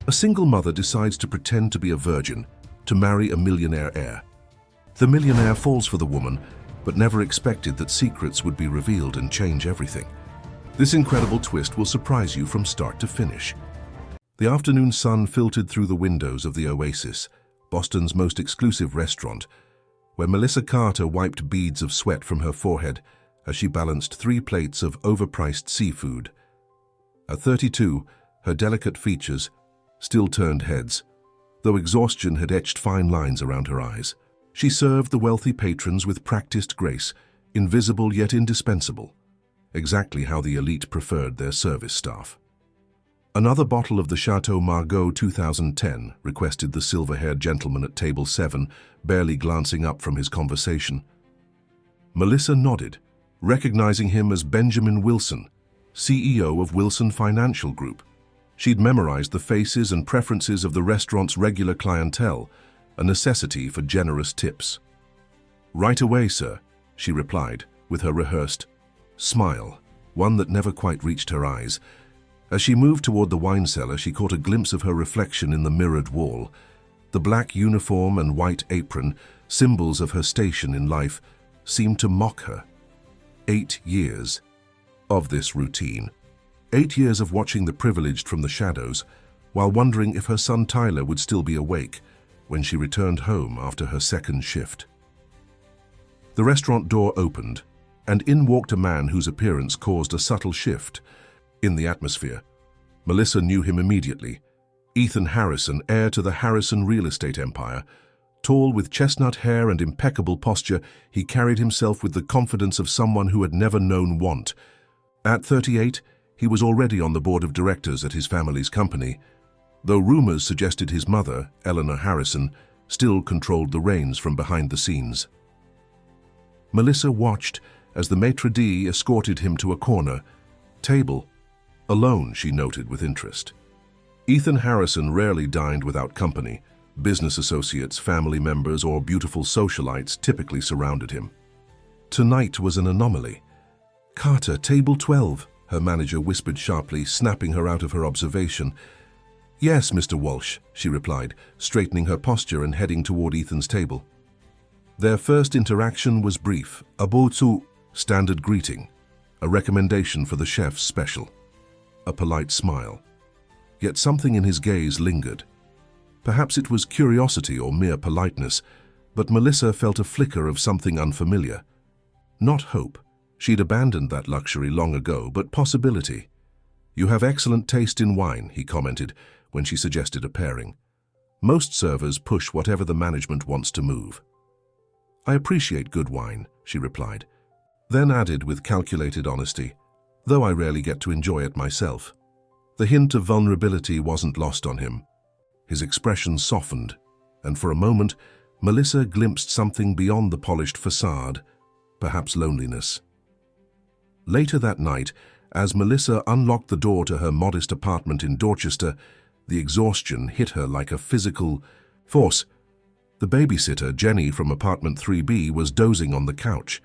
A single mother decides to pretend to be a virgin to marry a millionaire heir. The millionaire falls for the woman, but never expected that secrets would be revealed and change everything. This incredible twist will surprise you from start to finish. The afternoon sun filtered through the windows of the Oasis, Boston's most exclusive restaurant, where Melissa Carter wiped beads of sweat from her forehead as she balanced 3 plates of overpriced seafood. At 32, her delicate features still turned heads, though exhaustion had etched fine lines around her eyes. She served the wealthy patrons with practiced grace, invisible yet indispensable, exactly how the elite preferred their service staff. "Another bottle of the Chateau Margaux 2010, requested the silver-haired gentleman at table 7, barely glancing up from his conversation. Melissa nodded, recognizing him as Benjamin Wilson, CEO of Wilson Financial Group. She'd memorized the faces and preferences of the restaurant's regular clientele, a necessity for generous tips. "Right away, sir," she replied, with her rehearsed smile, one that never quite reached her eyes. As she moved toward the wine cellar, she caught a glimpse of her reflection in the mirrored wall. The black uniform and white apron, symbols of her station in life, seemed to mock her. 8 years of this routine. 8 years of watching the privileged from the shadows, while wondering if her son Tyler would still be awake when she returned home after her second shift. The restaurant door opened, and in walked a man whose appearance caused a subtle shift in the atmosphere. Melissa knew him immediately. Ethan Harrison, heir to the Harrison real estate empire. Tall, with chestnut hair and impeccable posture, he carried himself with the confidence of someone who had never known want. At 38, he was already on the board of directors at his family's company, though rumors suggested his mother, Eleanor Harrison, still controlled the reins from behind the scenes. Melissa watched as the maitre d' escorted him to a corner table. Alone, she noted with interest. Ethan Harrison rarely dined without company. Business associates, family members, or beautiful socialites typically surrounded him. Tonight was an anomaly. "Carter, table 12, her manager whispered sharply, snapping her out of her observation. "Yes, Mr. Walsh," she replied, straightening her posture and heading toward Ethan's table. Their first interaction was brief, a bozu, standard greeting, a recommendation for the chef's special, a polite smile. Yet something in his gaze lingered. Perhaps it was curiosity or mere politeness, but Melissa felt a flicker of something unfamiliar. Not hope. She'd abandoned that luxury long ago, but possibility. "You have excellent taste in wine," he commented when she suggested a pairing. "Most servers push whatever the management wants to move." "I appreciate good wine," she replied, then added with calculated honesty, "though I rarely get to enjoy it myself." The hint of vulnerability wasn't lost on him. His expression softened, and for a moment, Melissa glimpsed something beyond the polished facade, perhaps loneliness. Later that night, as Melissa unlocked the door to her modest apartment in Dorchester, the exhaustion hit her like a physical force. The babysitter, Jenny from apartment 3B, was dozing on the couch.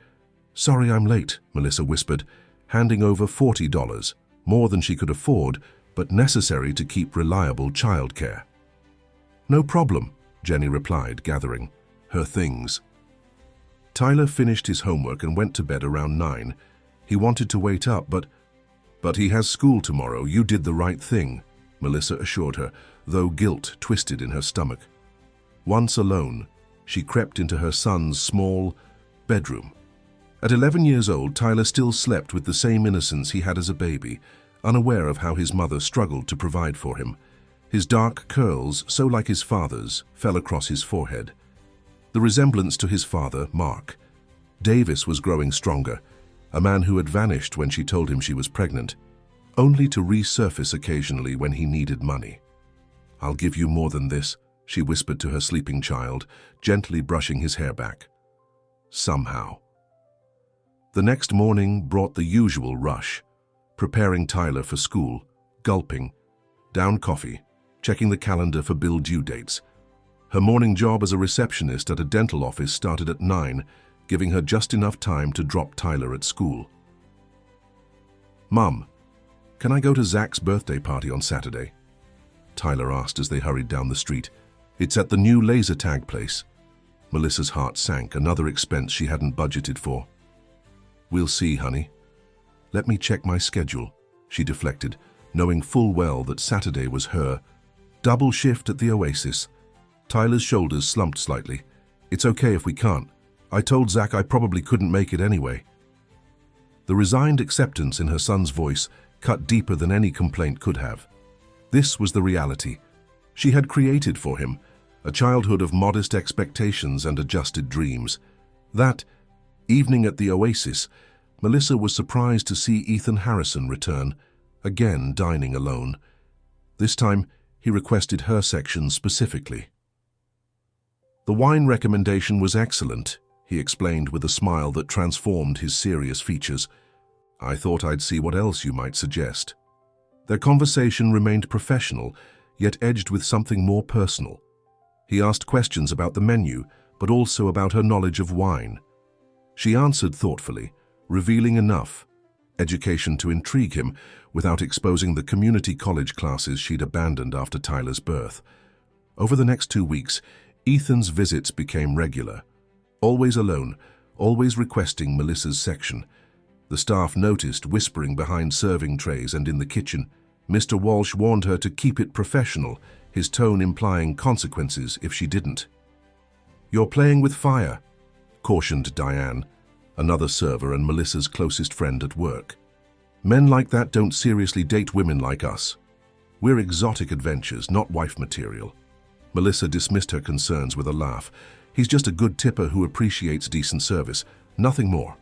"Sorry I'm late," Melissa whispered, handing over $40, more than she could afford, but necessary to keep reliable childcare. "No problem," Jenny replied, gathering her things. Tyler finished his homework and went to bed around 9. He wanted to wait up, but he has school tomorrow. You did the right thing, Melissa assured her, though guilt twisted in her stomach. Once alone, she crept into her son's small bedroom. At 11 years old, Tyler still slept with the same innocence he had as a baby, unaware of how his mother struggled to provide for him. His dark curls, so like his father's, fell across his forehead. The resemblance to his father, Mark. Davis was growing stronger, a man who had vanished when she told him she was pregnant, only to resurface occasionally when he needed money. "I'll give you more than this," she whispered to her sleeping child, gently brushing his hair back. Somehow. The next morning brought the usual rush, preparing Tyler for school, gulping, down coffee, checking the calendar for bill due dates. Her morning job as a receptionist at a dental office started at 9, giving her just enough time to drop Tyler at school. "Mum, can I go to Zach's birthday party on Saturday?" Tyler asked as they hurried down the street. It's at the new laser tag place. Melissa's heart sank, another expense she hadn't budgeted for. We'll see, honey. Let me check my schedule, she deflected, knowing full well that Saturday was her double shift at the Oasis. Tyler's shoulders slumped slightly. It's okay if we can't. I told Zach I probably couldn't make it anyway. The resigned acceptance in her son's voice cut deeper than any complaint could have. This was the reality she had created for him, a childhood of modest expectations and adjusted dreams. That evening at the Oasis, Melissa was surprised to see Ethan Harrison return, again dining alone. This time, he requested her section specifically. The wine recommendation was excellent, he explained with a smile that transformed his serious features. I thought I'd see what else you might suggest. Their conversation remained professional, yet edged with something more personal. He asked questions about the menu, but also about her knowledge of wine. She answered thoughtfully, revealing enough education to intrigue him without exposing the community college classes she'd abandoned after Tyler's birth. Over the next 2 weeks, Ethan's visits became regular. Always alone, always requesting Melissa's section. The staff noticed whispering behind serving trays and in the kitchen. Mr. Walsh warned her to keep it professional, his tone implying consequences if she didn't. You're playing with fire, cautioned Diane, another server and Melissa's closest friend at work. Men like that don't seriously date women like us. We're exotic adventures, not wife material. Melissa dismissed her concerns with a laugh. He's just a good tipper who appreciates decent service, nothing more.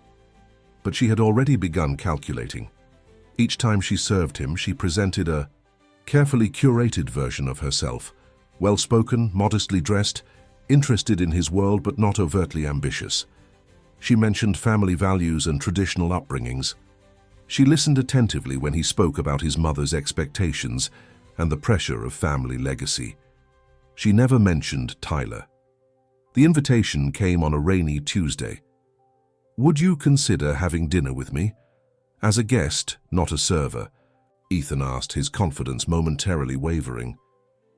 But she had already begun calculating. Each time she served him, she presented a carefully curated version of herself, well-spoken, modestly dressed, interested in his world but not overtly ambitious. She mentioned family values and traditional upbringings. She listened attentively when he spoke about his mother's expectations and the pressure of family legacy. She never mentioned Tyler. The invitation came on a rainy Tuesday. Would you consider having dinner with me? As a guest, not a server, Ethan asked, his confidence momentarily wavering.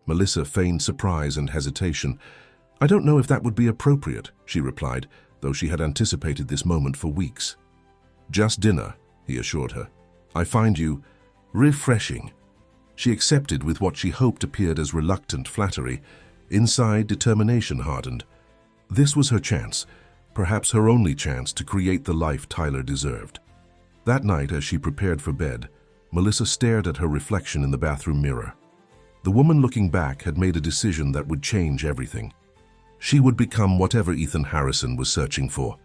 Melissa feigned surprise and hesitation. I don't know if that would be appropriate, she replied, though she had anticipated this moment for weeks. Just dinner, he assured her. I find you refreshing. She accepted with what she hoped appeared as reluctant flattery. Inside, determination hardened. This was her chance, perhaps her only chance to create the life Tyler deserved. That night, as she prepared for bed, Melissa stared at her reflection in the bathroom mirror. The woman looking back had made a decision that would change everything. She would become whatever Ethan Harrison was searching for.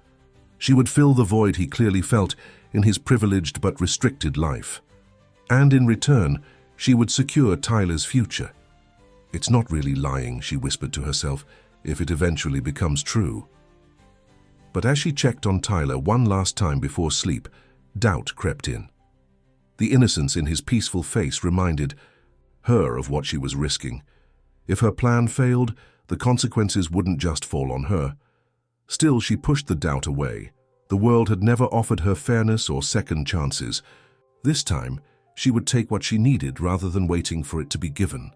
She would fill the void he clearly felt in his privileged but restricted life. And in return, she would secure Tyler's future. It's not really lying, she whispered to herself, if it eventually becomes true. But as she checked on Tyler one last time before sleep, doubt crept in. The innocence in his peaceful face reminded her of what she was risking. If her plan failed, the consequences wouldn't just fall on her. Still, she pushed the doubt away. The world had never offered her fairness or second chances. This time, she would take what she needed rather than waiting for it to be given.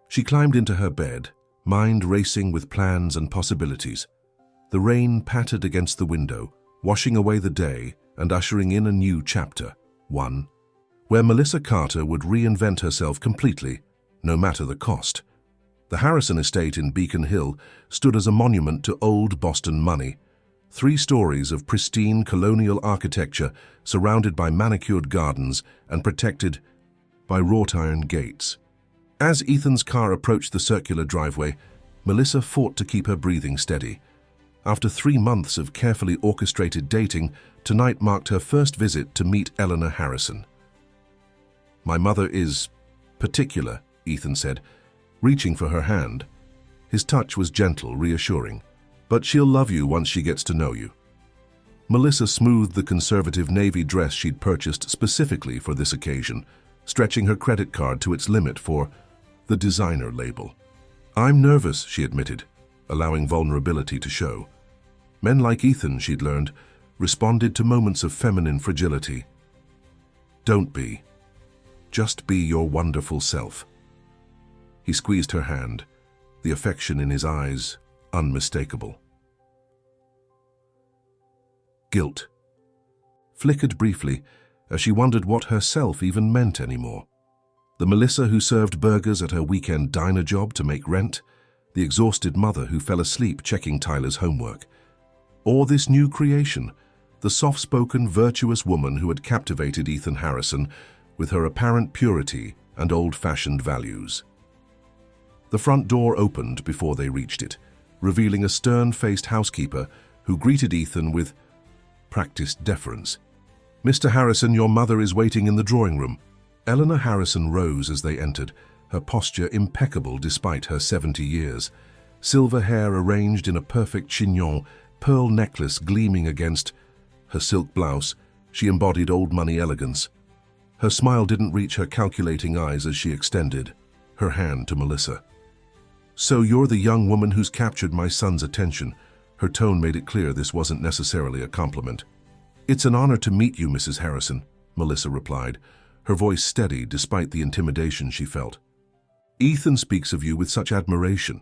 She climbed into her bed, mind racing with plans and possibilities. The rain pattered against the window, washing away the day and ushering in a new chapter, one where Melissa Carter would reinvent herself completely, no matter the cost. The Harrison estate in Beacon Hill stood as a monument to old Boston money, 3 stories of pristine colonial architecture surrounded by manicured gardens and protected by wrought iron gates. As Ethan's car approached the circular driveway, Melissa fought to keep her breathing steady. After 3 months of carefully orchestrated dating, tonight marked her first visit to meet Eleanor Harrison. My mother is particular, Ethan said, reaching for her hand. His touch was gentle, reassuring. But she'll love you once she gets to know you. Melissa smoothed the conservative navy dress she'd purchased specifically for this occasion, stretching her credit card to its limit for the designer label. I'm nervous, she admitted, allowing vulnerability to show. Men like Ethan, she'd learned, responded to moments of feminine fragility. Don't be. Just be your wonderful self. He squeezed her hand, the affection in his eyes unmistakable. Guilt flickered briefly as she wondered what herself even meant anymore. The Melissa who served burgers at her weekend diner job to make rent, the exhausted mother who fell asleep checking Tyler's homework, or this new creation, the soft-spoken, virtuous woman who had captivated Ethan Harrison with her apparent purity and old-fashioned values. The front door opened before they reached it, revealing a stern-faced housekeeper who greeted Ethan with practiced deference. "Mr. Harrison, your mother is waiting in the drawing room." Eleanor Harrison rose as they entered, her posture impeccable despite her 70 years. Silver hair arranged in a perfect chignon, pearl necklace gleaming against her silk blouse. She embodied old-money elegance. Her smile didn't reach her calculating eyes as she extended her hand to Melissa. "So you're the young woman who's captured my son's attention." Her tone made it clear this wasn't necessarily a compliment. "It's an honor to meet you, Mrs. Harrison," Melissa replied, her voice steady despite the intimidation she felt. "Ethan speaks of you with such admiration."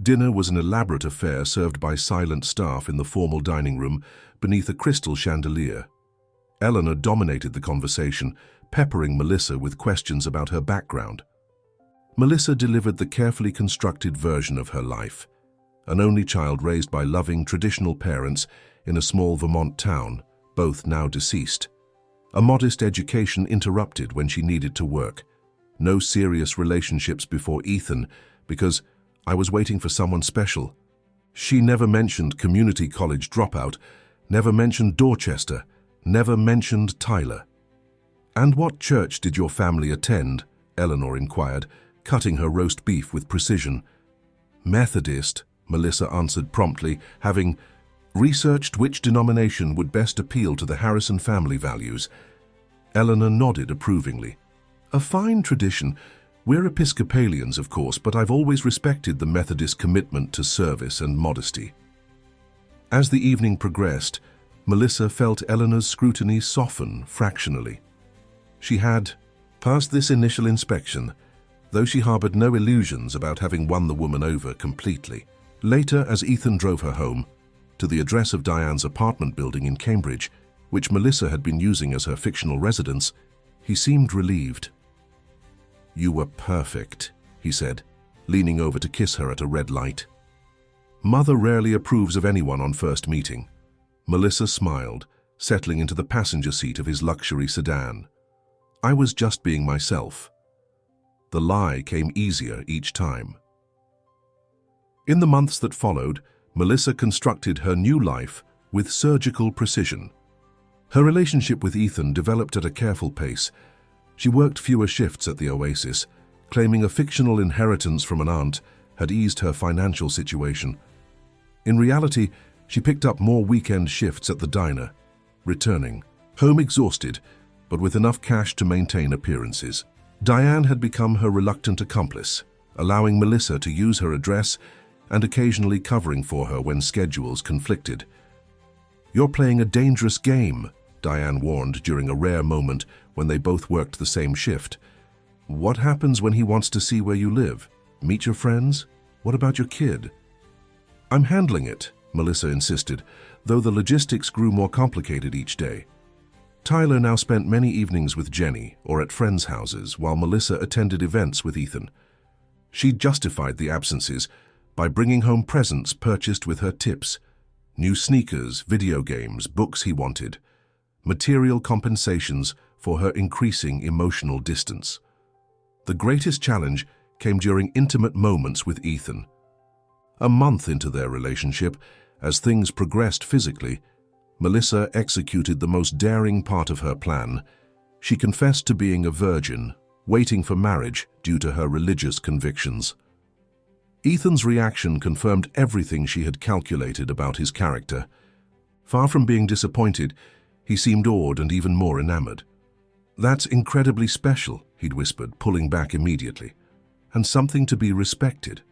Dinner was an elaborate affair served by silent staff in the formal dining room beneath a crystal chandelier. Eleanor dominated the conversation, peppering Melissa with questions about her background. Melissa delivered the carefully constructed version of her life. An only child raised by loving, traditional parents in a small Vermont town, both now deceased. A modest education interrupted when she needed to work. No serious relationships before Ethan, because I was waiting for someone special. She never mentioned community college dropout, never mentioned Dorchester, never mentioned Tyler. "And what church did your family attend?" Eleanor inquired, cutting her roast beef with precision. "Methodist," Melissa answered promptly, having researched which denomination would best appeal to the Harrison family values. Eleanor nodded approvingly. "A fine tradition. We're Episcopalians, of course, but I've always respected the Methodist commitment to service and modesty." As the evening progressed, Melissa felt Eleanor's scrutiny soften fractionally. She had passed this initial inspection, though she harbored no illusions about having won the woman over completely. Later, as Ethan drove her home, to the address of Diane's apartment building in Cambridge, which Melissa had been using as her fictional residence, he seemed relieved. "You were perfect," he said, leaning over to kiss her at a red light. "Mother rarely approves of anyone on first meeting." Melissa smiled, settling into the passenger seat of his luxury sedan. "I was just being myself." The lie came easier each time. In the months that followed, Melissa constructed her new life with surgical precision. Her relationship with Ethan developed at a careful pace. She worked fewer shifts at the Oasis, claiming a fictional inheritance from an aunt had eased her financial situation. In reality, she picked up more weekend shifts at the diner, returning home exhausted, but with enough cash to maintain appearances. Diane had become her reluctant accomplice, allowing Melissa to use her address and occasionally covering for her when schedules conflicted. "You're playing a dangerous game," Diane warned during a rare moment when they both worked the same shift. "What happens when he wants to see where you live? Meet your friends? What about your kid?" "I'm handling it," Melissa insisted, though the logistics grew more complicated each day. Tyler now spent many evenings with Jenny or at friends' houses while Melissa attended events with Ethan. She justified the absences by bringing home presents purchased with her tips: new sneakers, video games, books he wanted, material compensations for her increasing emotional distance. The greatest challenge came during intimate moments with Ethan. A month into their relationship, as things progressed physically, Melissa executed the most daring part of her plan. She confessed to being a virgin, waiting for marriage due to her religious convictions. Ethan's reaction confirmed everything she had calculated about his character. Far from being disappointed, he seemed awed and even more enamored. "That's incredibly special," he'd whispered, pulling back immediately, "and something to be respected."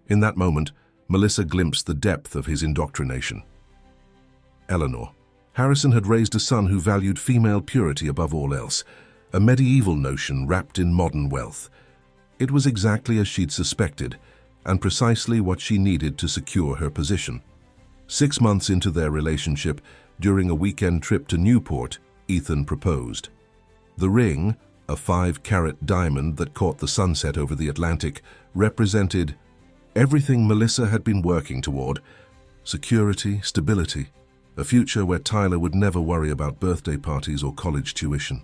In that moment, Melissa glimpsed the depth of his indoctrination. Eleanor. Harrison had raised a son who valued female purity above all else, a medieval notion wrapped in modern wealth. It was exactly as she'd suspected, and precisely what she needed to secure her position. 6 months into their relationship, during a weekend trip to Newport, Ethan proposed. The ring, a 5-carat diamond that caught the sunset over the Atlantic, represented everything Melissa had been working toward: security, stability, a future where Tyler would never worry about birthday parties or college tuition.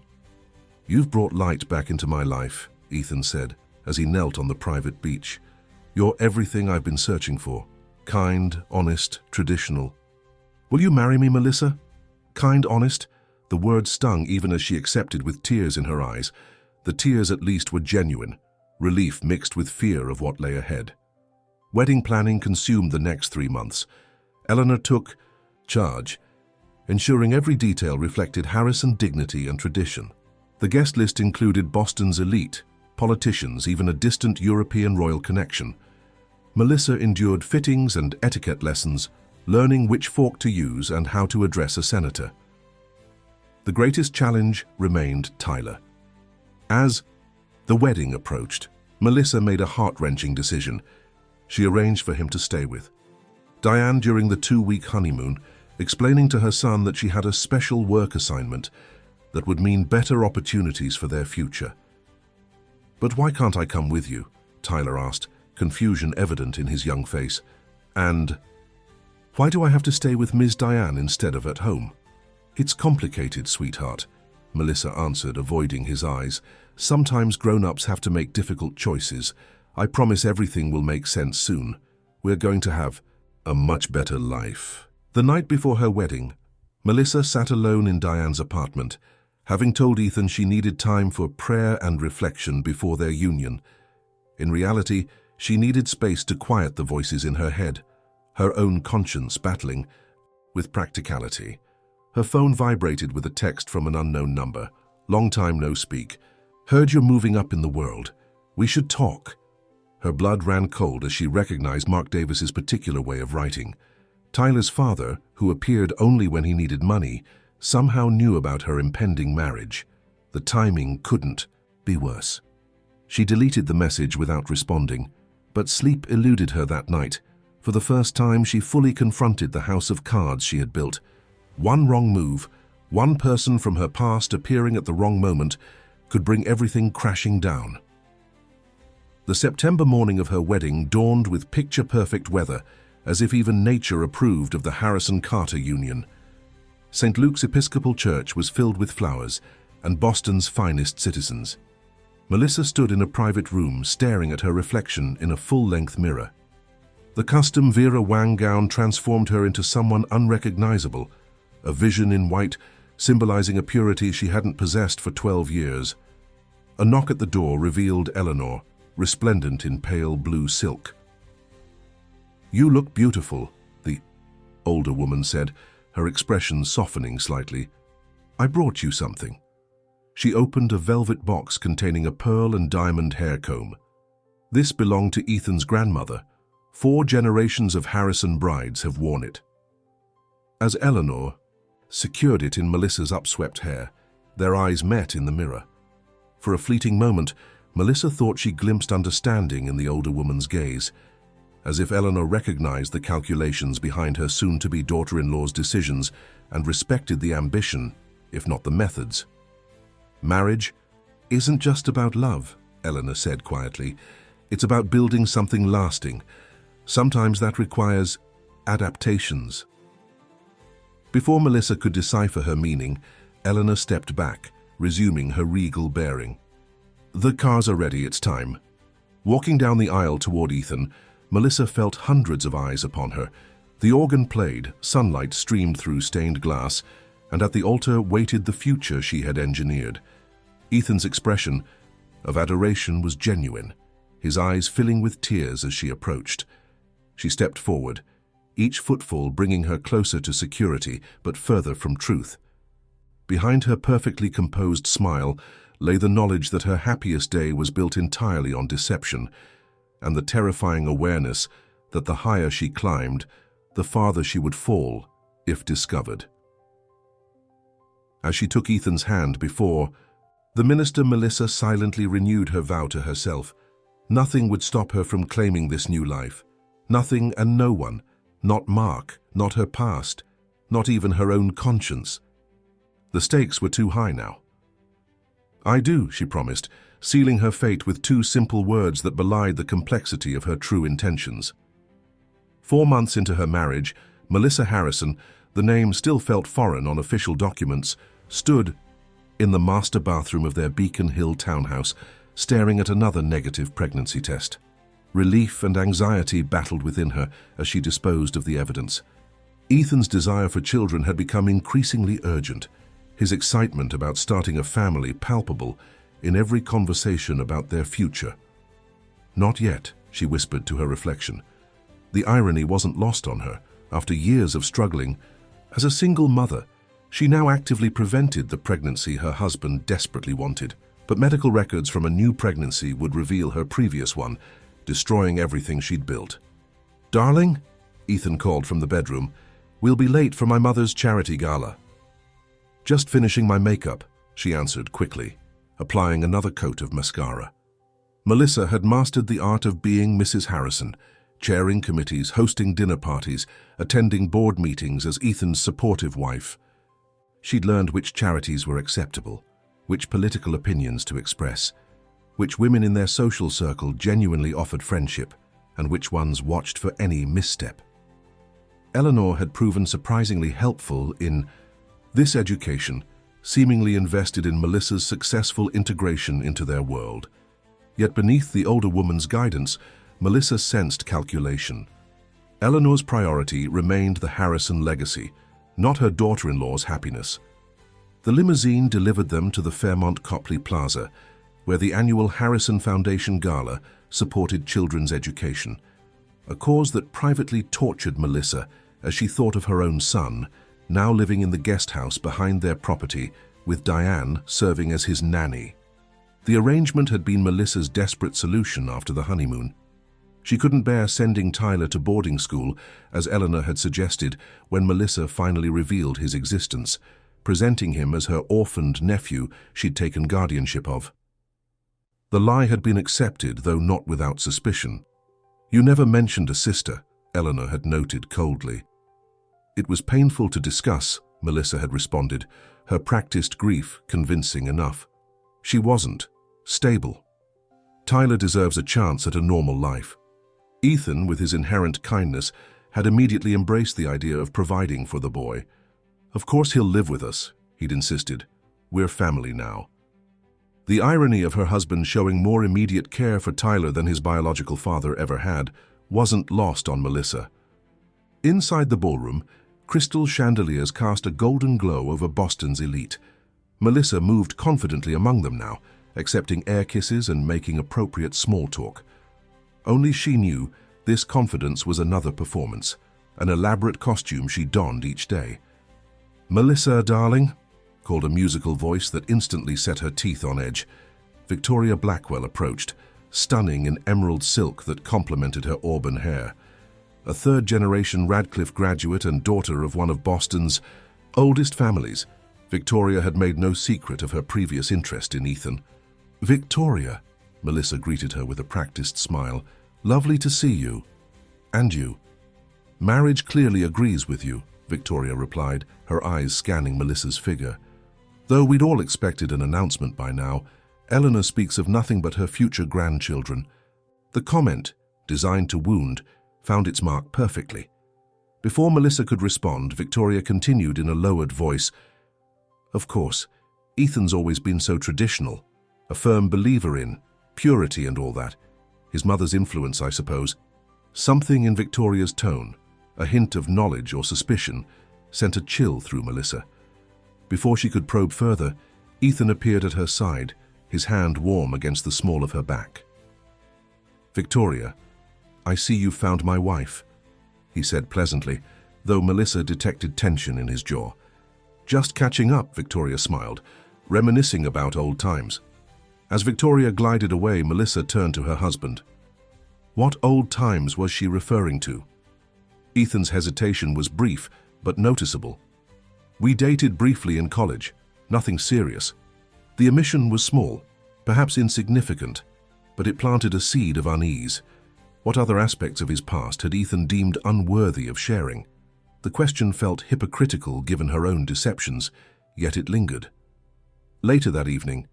"You've brought light back into my life," Ethan said, as he knelt on the private beach. "You're everything I've been searching for. Kind, honest, traditional. Will you marry me, Melissa?" Kind, honest? The word stung even as she accepted with tears in her eyes. The tears at least were genuine, relief mixed with fear of what lay ahead. Wedding planning consumed the next 3 months. Eleanor took charge, ensuring every detail reflected Harrison dignity and tradition. The guest list included Boston's elite, politicians, even a distant European royal connection. Melissa endured fittings and etiquette lessons, learning which fork to use and how to address a senator. The greatest challenge remained Tyler. As the wedding approached, Melissa made a heart-wrenching decision. She arranged for him to stay with Diane during the 2-week honeymoon, explaining to her son that she had a special work assignment that would mean better opportunities for their future. "But why can't I come with you?" Tyler asked, confusion evident in his young face. "And why do I have to stay with Ms. Diane instead of at home?" "It's complicated, sweetheart," Melissa answered, avoiding his eyes. "Sometimes grown-ups have to make difficult choices. I promise everything will make sense soon. We're going to have a much better life." The night before her wedding, Melissa sat alone in Diane's apartment, having told Ethan she needed time for prayer and reflection before their union. In reality, she needed space to quiet the voices in her head, her own conscience battling with practicality. Her phone vibrated with a text from an unknown number. "Long time no speak. Heard you're moving up in the world. We should talk." Her blood ran cold as she recognized Mark Davis's particular way of writing. Tyler's father, who appeared only when he needed money, somehow knew about her impending marriage. The timing couldn't be worse. She deleted the message without responding, but sleep eluded her that night. For the first time, she fully confronted the house of cards she had built. One wrong move, one person from her past appearing at the wrong moment, could bring everything crashing down. The September morning of her wedding dawned with picture-perfect weather, as if even nature approved of the Harrison-Carter union. St. Luke's Episcopal Church was filled with flowers and Boston's finest citizens. Melissa stood in a private room, staring at her reflection in a full-length mirror. The custom Vera Wang gown transformed her into someone unrecognizable, a vision in white, symbolizing a purity she hadn't possessed for 12 years. A knock at the door revealed Eleanor, resplendent in pale blue silk. "You look beautiful," the older woman said, her expression softening slightly. "I brought you something." She opened a velvet box containing a pearl and diamond hair comb. This belonged to Ethan's grandmother. 4 generations of Harrison brides have worn it. As Eleanor secured it in Melissa's upswept hair, their eyes met in the mirror. For a fleeting moment, Melissa thought she glimpsed understanding in the older woman's gaze, as if Eleanor recognized the calculations behind her soon-to-be daughter-in-law's decisions and respected the ambition, if not the methods. "Marriage isn't just about love," Eleanor said quietly. "It's about building something lasting. Sometimes that requires adaptations." Before Melissa could decipher her meaning, Eleanor stepped back, resuming her regal bearing. "The cars are ready, it's time." Walking down the aisle toward Ethan, Melissa felt hundreds of eyes upon her. The organ played, sunlight streamed through stained glass, and at the altar waited the future she had engineered. Ethan's expression of adoration was genuine, his eyes filling with tears as she approached. She stepped forward, each footfall bringing her closer to security, but further from truth. Behind her perfectly composed smile lay the knowledge that her happiest day was built entirely on deception, and the terrifying awareness that the higher she climbed, the farther she would fall if discovered. As she took Ethan's hand before the minister, Melissa silently renewed her vow to herself. Nothing would stop her from claiming this new life. Nothing and no one. Not Mark, not her past, not even her own conscience. The stakes were too high now. "I do," she promised, sealing her fate with two simple words that belied the complexity of her true intentions. 4 months into her marriage, Melissa Harrison, the name still felt foreign on official documents, stood in the master bathroom of their Beacon Hill townhouse, staring at another negative pregnancy test. Relief and anxiety battled within her as she disposed of the evidence. Ethan's desire for children had become increasingly urgent, his excitement about starting a family palpable in every conversation about their future. "Not yet," she whispered to her reflection. The irony wasn't lost on her. After years of struggling, as a single mother, she now actively prevented the pregnancy her husband desperately wanted. But medical records from a new pregnancy would reveal her previous one, destroying everything she'd built. "Darling," Ethan called from the bedroom, "we'll be late for my mother's charity gala." "Just finishing my makeup," she answered quickly, applying another coat of mascara. Melissa had mastered the art of being Mrs. Harrison, chairing committees, hosting dinner parties, attending board meetings as Ethan's supportive wife. She'd learned which charities were acceptable, which political opinions to express, which women in their social circle genuinely offered friendship, and which ones watched for any misstep. Eleanor had proven surprisingly helpful in this education, seemingly invested in Melissa's successful integration into their world. Yet beneath the older woman's guidance, Melissa sensed calculation. Eleanor's priority remained the Harrison legacy, not her daughter-in-law's happiness. The limousine delivered them to the Fairmont Copley Plaza, where the annual Harrison Foundation Gala supported children's education, a cause that privately tortured Melissa as she thought of her own son, now living in the guest house behind their property, with Diane serving as his nanny. The arrangement had been Melissa's desperate solution after the honeymoon. She couldn't bear sending Tyler to boarding school, as Eleanor had suggested, when Melissa finally revealed his existence, presenting him as her orphaned nephew she'd taken guardianship of. The lie had been accepted, though not without suspicion. "You never mentioned a sister," Eleanor had noted coldly. "It was painful to discuss," Melissa had responded, her practiced grief convincing enough. She wasn't stable. Tyler deserves a chance at a normal life. Ethan, with his inherent kindness, had immediately embraced the idea of providing for the boy. "Of course he'll live with us," he'd insisted. "We're family now." The irony of her husband showing more immediate care for Tyler than his biological father ever had wasn't lost on Melissa. Inside the ballroom, crystal chandeliers cast a golden glow over Boston's elite. Melissa moved confidently among them now, accepting air kisses and making appropriate small talk. Only she knew this confidence was another performance, an elaborate costume she donned each day. "Melissa, darling," called a musical voice that instantly set her teeth on edge. Victoria Blackwell approached, stunning in emerald silk that complemented her auburn hair. A third-generation Radcliffe graduate and daughter of one of Boston's oldest families, Victoria had made no secret of her previous interest in Ethan. "Victoria," Melissa greeted her with a practiced smile, "lovely to see you. And you." "Marriage clearly agrees with you," Victoria replied, her eyes scanning Melissa's figure. Though we'd all expected an announcement by now, Eleanor speaks of nothing but her future grandchildren. The comment, designed to wound, found its mark perfectly. Before Melissa could respond, Victoria continued in a lowered voice, "Of course, Ethan's always been so traditional, a firm believer in purity and all that. His mother's influence, I suppose." Something in Victoria's tone, a hint of knowledge or suspicion, sent a chill through Melissa. Before she could probe further, Ethan appeared at her side, his hand warm against the small of her back. "Victoria, I see you've found my wife," he said pleasantly, though Melissa detected tension in his jaw. "Just catching up," Victoria smiled, reminiscing about old times. As Victoria glided away, Melissa turned to her husband. What old times was she referring to? Ethan's hesitation was brief, but noticeable. "We dated briefly in college, nothing serious. The omission was small, perhaps insignificant, but it planted a seed of unease. What other aspects of his past had Ethan deemed unworthy of sharing? The question felt hypocritical given her own deceptions, yet it lingered. Later that evening,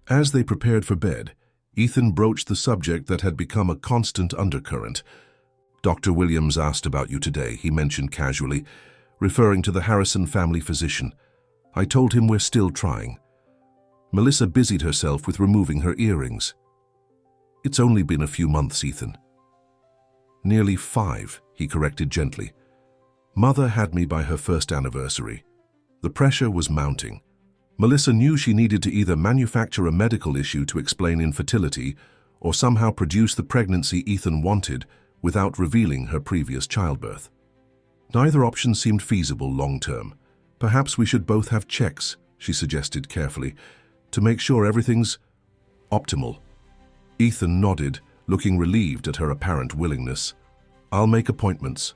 as they prepared for bed, Ethan broached the subject that had become a constant undercurrent. "Dr. Williams asked about you today," he mentioned casually, referring to the Harrison family physician. "I told him we're still trying." Melissa busied herself with removing her earrings. "It's only been a few months, Ethan." "Nearly 5, he corrected gently. "Mother had me by her first anniversary." The pressure was mounting. Melissa knew she needed to either manufacture a medical issue to explain infertility or somehow produce the pregnancy Ethan wanted without revealing her previous childbirth. Neither option seemed feasible long-term. "Perhaps we should both have checks," she suggested carefully, "to make sure everything's optimal." Ethan nodded, looking relieved at her apparent willingness. "I'll make appointments."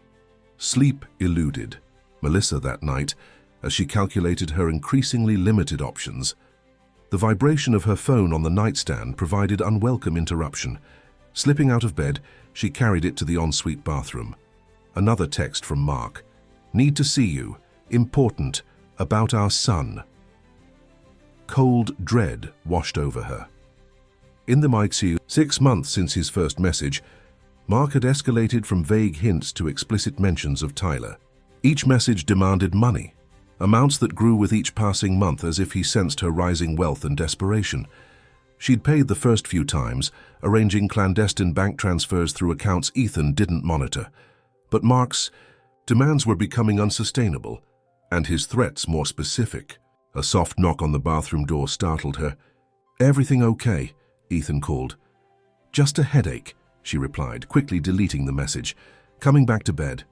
Sleep eluded Melissa that night as she calculated her increasingly limited options. The vibration of her phone on the nightstand provided unwelcome interruption. Slipping out of bed, she carried it to the ensuite bathroom. Another text from Mark. "Need to see you. Important. About our son." Cold dread washed over her. In the ICU, 6 months since his first message, Mark had escalated from vague hints to explicit mentions of Tyler. Each message demanded money, amounts that grew with each passing month as if he sensed her rising wealth and desperation. She'd paid the first few times, arranging clandestine bank transfers through accounts Ethan didn't monitor. But Mark's demands were becoming unsustainable, and his threats more specific. A soft knock on the bathroom door startled her. "Everything okay?" Ethan called. "Just a headache," she replied, quickly deleting the message. "Coming back to bed."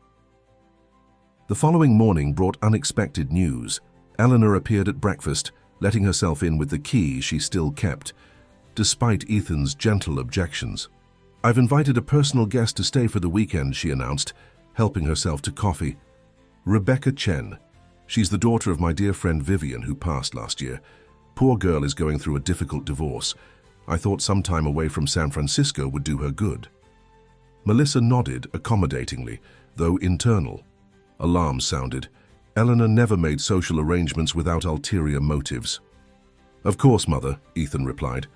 The following morning brought unexpected news. Eleanor appeared at breakfast, letting herself in with the key she still kept, despite Ethan's gentle objections. "I've invited a personal guest to stay for the weekend," she announced, helping herself to coffee. "Rebecca Chen. She's the daughter of my dear friend Vivian, who passed last year. Poor girl is going through a difficult divorce. I thought some time away from San Francisco would do her good." Melissa nodded accommodatingly, though internal. Alarm sounded. Eleanor never made social arrangements without ulterior motives. "Of course, Mother," Ethan replied.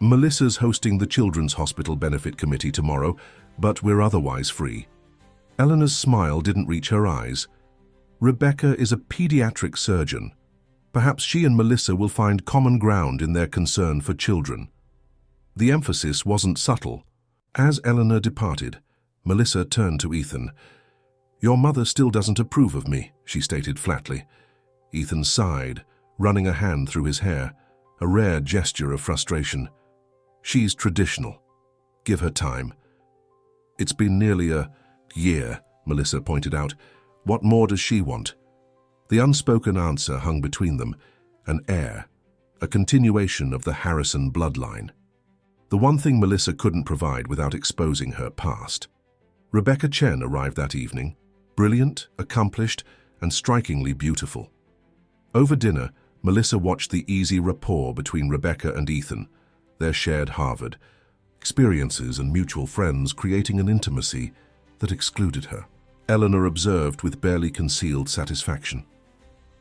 "Melissa's hosting the Children's Hospital Benefit Committee tomorrow, but we're otherwise free." Eleanor's smile didn't reach her eyes. "Rebecca is a pediatric surgeon. Perhaps she and Melissa will find common ground in their concern for children." The emphasis wasn't subtle. As Eleanor departed, Melissa turned to Ethan. "Your mother still doesn't approve of me," she stated flatly. Ethan sighed, running a hand through his hair, a rare gesture of frustration. "She's traditional. Give her time." "It's been nearly a year," Melissa pointed out. "What more does she want?" The unspoken answer hung between them, an heir, a continuation of the Harrison bloodline. The one thing Melissa couldn't provide without exposing her past. Rebecca Chen arrived that evening, brilliant, accomplished, and strikingly beautiful. Over dinner, Melissa watched the easy rapport between Rebecca and Ethan, their shared Harvard experiences and mutual friends creating an intimacy that excluded her. Eleanor observed with barely concealed satisfaction.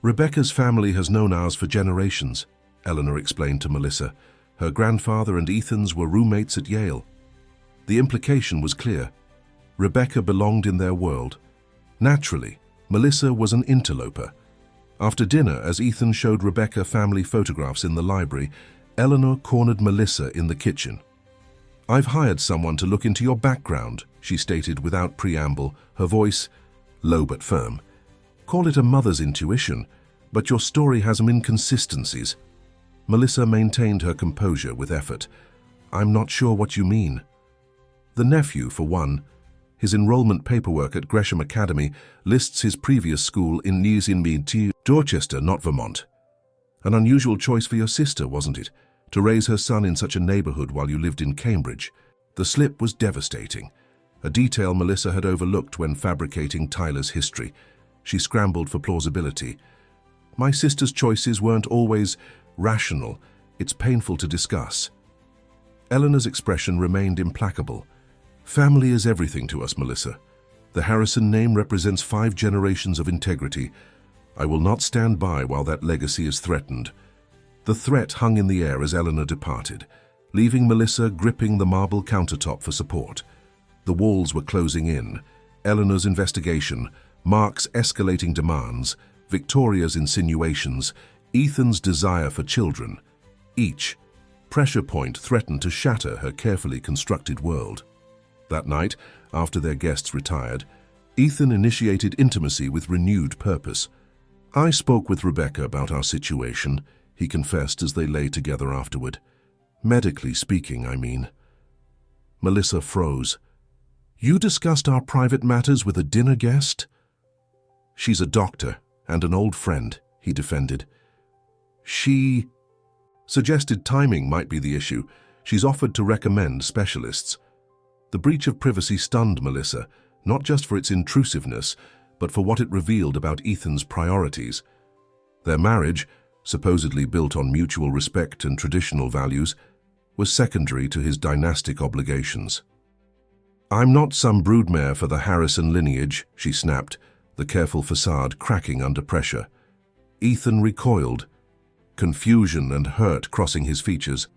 "Rebecca's family has known ours for generations," Eleanor explained to Melissa. "Her grandfather and Ethan's were roommates at Yale." The implication was clear. Rebecca belonged in their world. Naturally, Melissa was an interloper. After dinner, as Ethan showed Rebecca family photographs in the library, Eleanor cornered Melissa in the kitchen. "I've hired someone to look into your background," she stated without preamble, her voice low but firm. "Call it a mother's intuition, but your story has some inconsistencies." Melissa maintained her composure with effort. "I'm not sure what you mean." "The nephew, for one. His enrollment paperwork at Gresham Academy lists his previous school in Nees-in-Mead, Dorchester, not Vermont. An unusual choice for your sister, wasn't it, to raise her son in such a neighborhood while you lived in Cambridge?" The slip was devastating, a detail Melissa had overlooked when fabricating Tyler's history. She scrambled for plausibility. "My sister's choices weren't always rational. It's painful to discuss." Eleanor's expression remained implacable. Family is everything to us, Melissa. The Harrison name represents 5 generations of integrity. I will not stand by while that legacy is threatened. The threat hung in the air as Eleanor departed, leaving Melissa gripping the marble countertop for support. The walls were closing in. Eleanor's investigation, Mark's escalating demands, Victoria's insinuations, Ethan's desire for children. Each pressure point threatened to shatter her carefully constructed world. That night, after their guests retired, Ethan initiated intimacy with renewed purpose. "I spoke with Rebecca about our situation," he confessed as they lay together afterward. "Medically speaking, I mean." Melissa froze. "You discussed our private matters with a dinner guest?" "She's a doctor and an old friend," he defended. "She suggested timing might be the issue. She's offered to recommend specialists." The breach of privacy stunned Melissa, not just for its intrusiveness, but for what it revealed about Ethan's priorities. Their marriage, supposedly built on mutual respect and traditional values, was secondary to his dynastic obligations. "I'm not some broodmare for the Harrison lineage," she snapped, the careful facade cracking under pressure. Ethan recoiled, confusion and hurt crossing his features.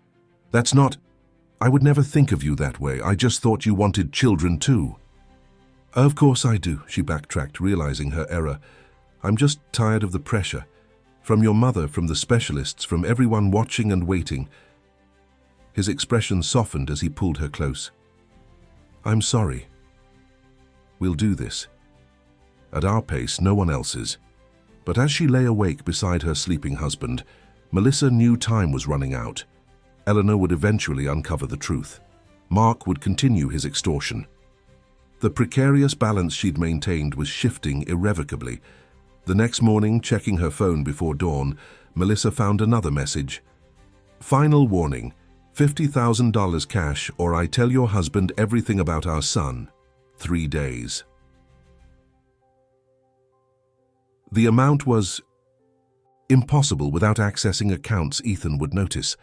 "That's not... I would never think of you that way. I just thought you wanted children too." "Of course I do," she backtracked, realizing her error. "I'm just tired of the pressure. From your mother, from the specialists, from everyone watching and waiting." His expression softened as he pulled her close. "I'm sorry. We'll do this. At our pace, no one else's." But as she lay awake beside her sleeping husband, Melissa knew time was running out. Eleanor would eventually uncover the truth. Mark would continue his extortion. The precarious balance she'd maintained was shifting irrevocably. The next morning, checking her phone before dawn, Melissa found another message. "Final warning, $50,000 cash or I tell your husband everything about our son. 3 days." The amount was impossible without accessing accounts Ethan would notice.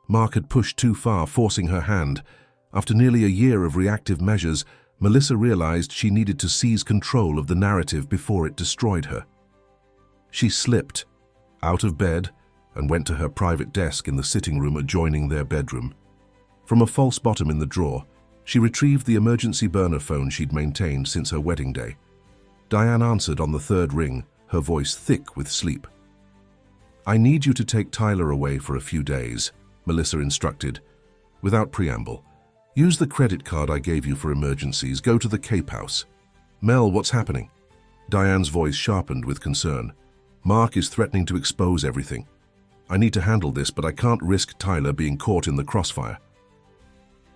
Mark had pushed too far, forcing her hand. After nearly a year of reactive measures, Melissa realized she needed to seize control of the narrative before it destroyed her. She slipped out of bed and went to her private desk in the sitting room adjoining their bedroom. From a false bottom in the drawer, she retrieved the emergency burner phone she'd maintained since her wedding day. Diane answered on the 3rd ring, her voice thick with sleep. "I need you to take Tyler away for a few days," Melissa instructed. Without preamble, "Use the credit card I gave you for emergencies. Go to the Cape House." "Mel, what's happening?" Diane's voice sharpened with concern. "Mark is threatening to expose everything. I need to handle this, but I can't risk Tyler being caught in the crossfire."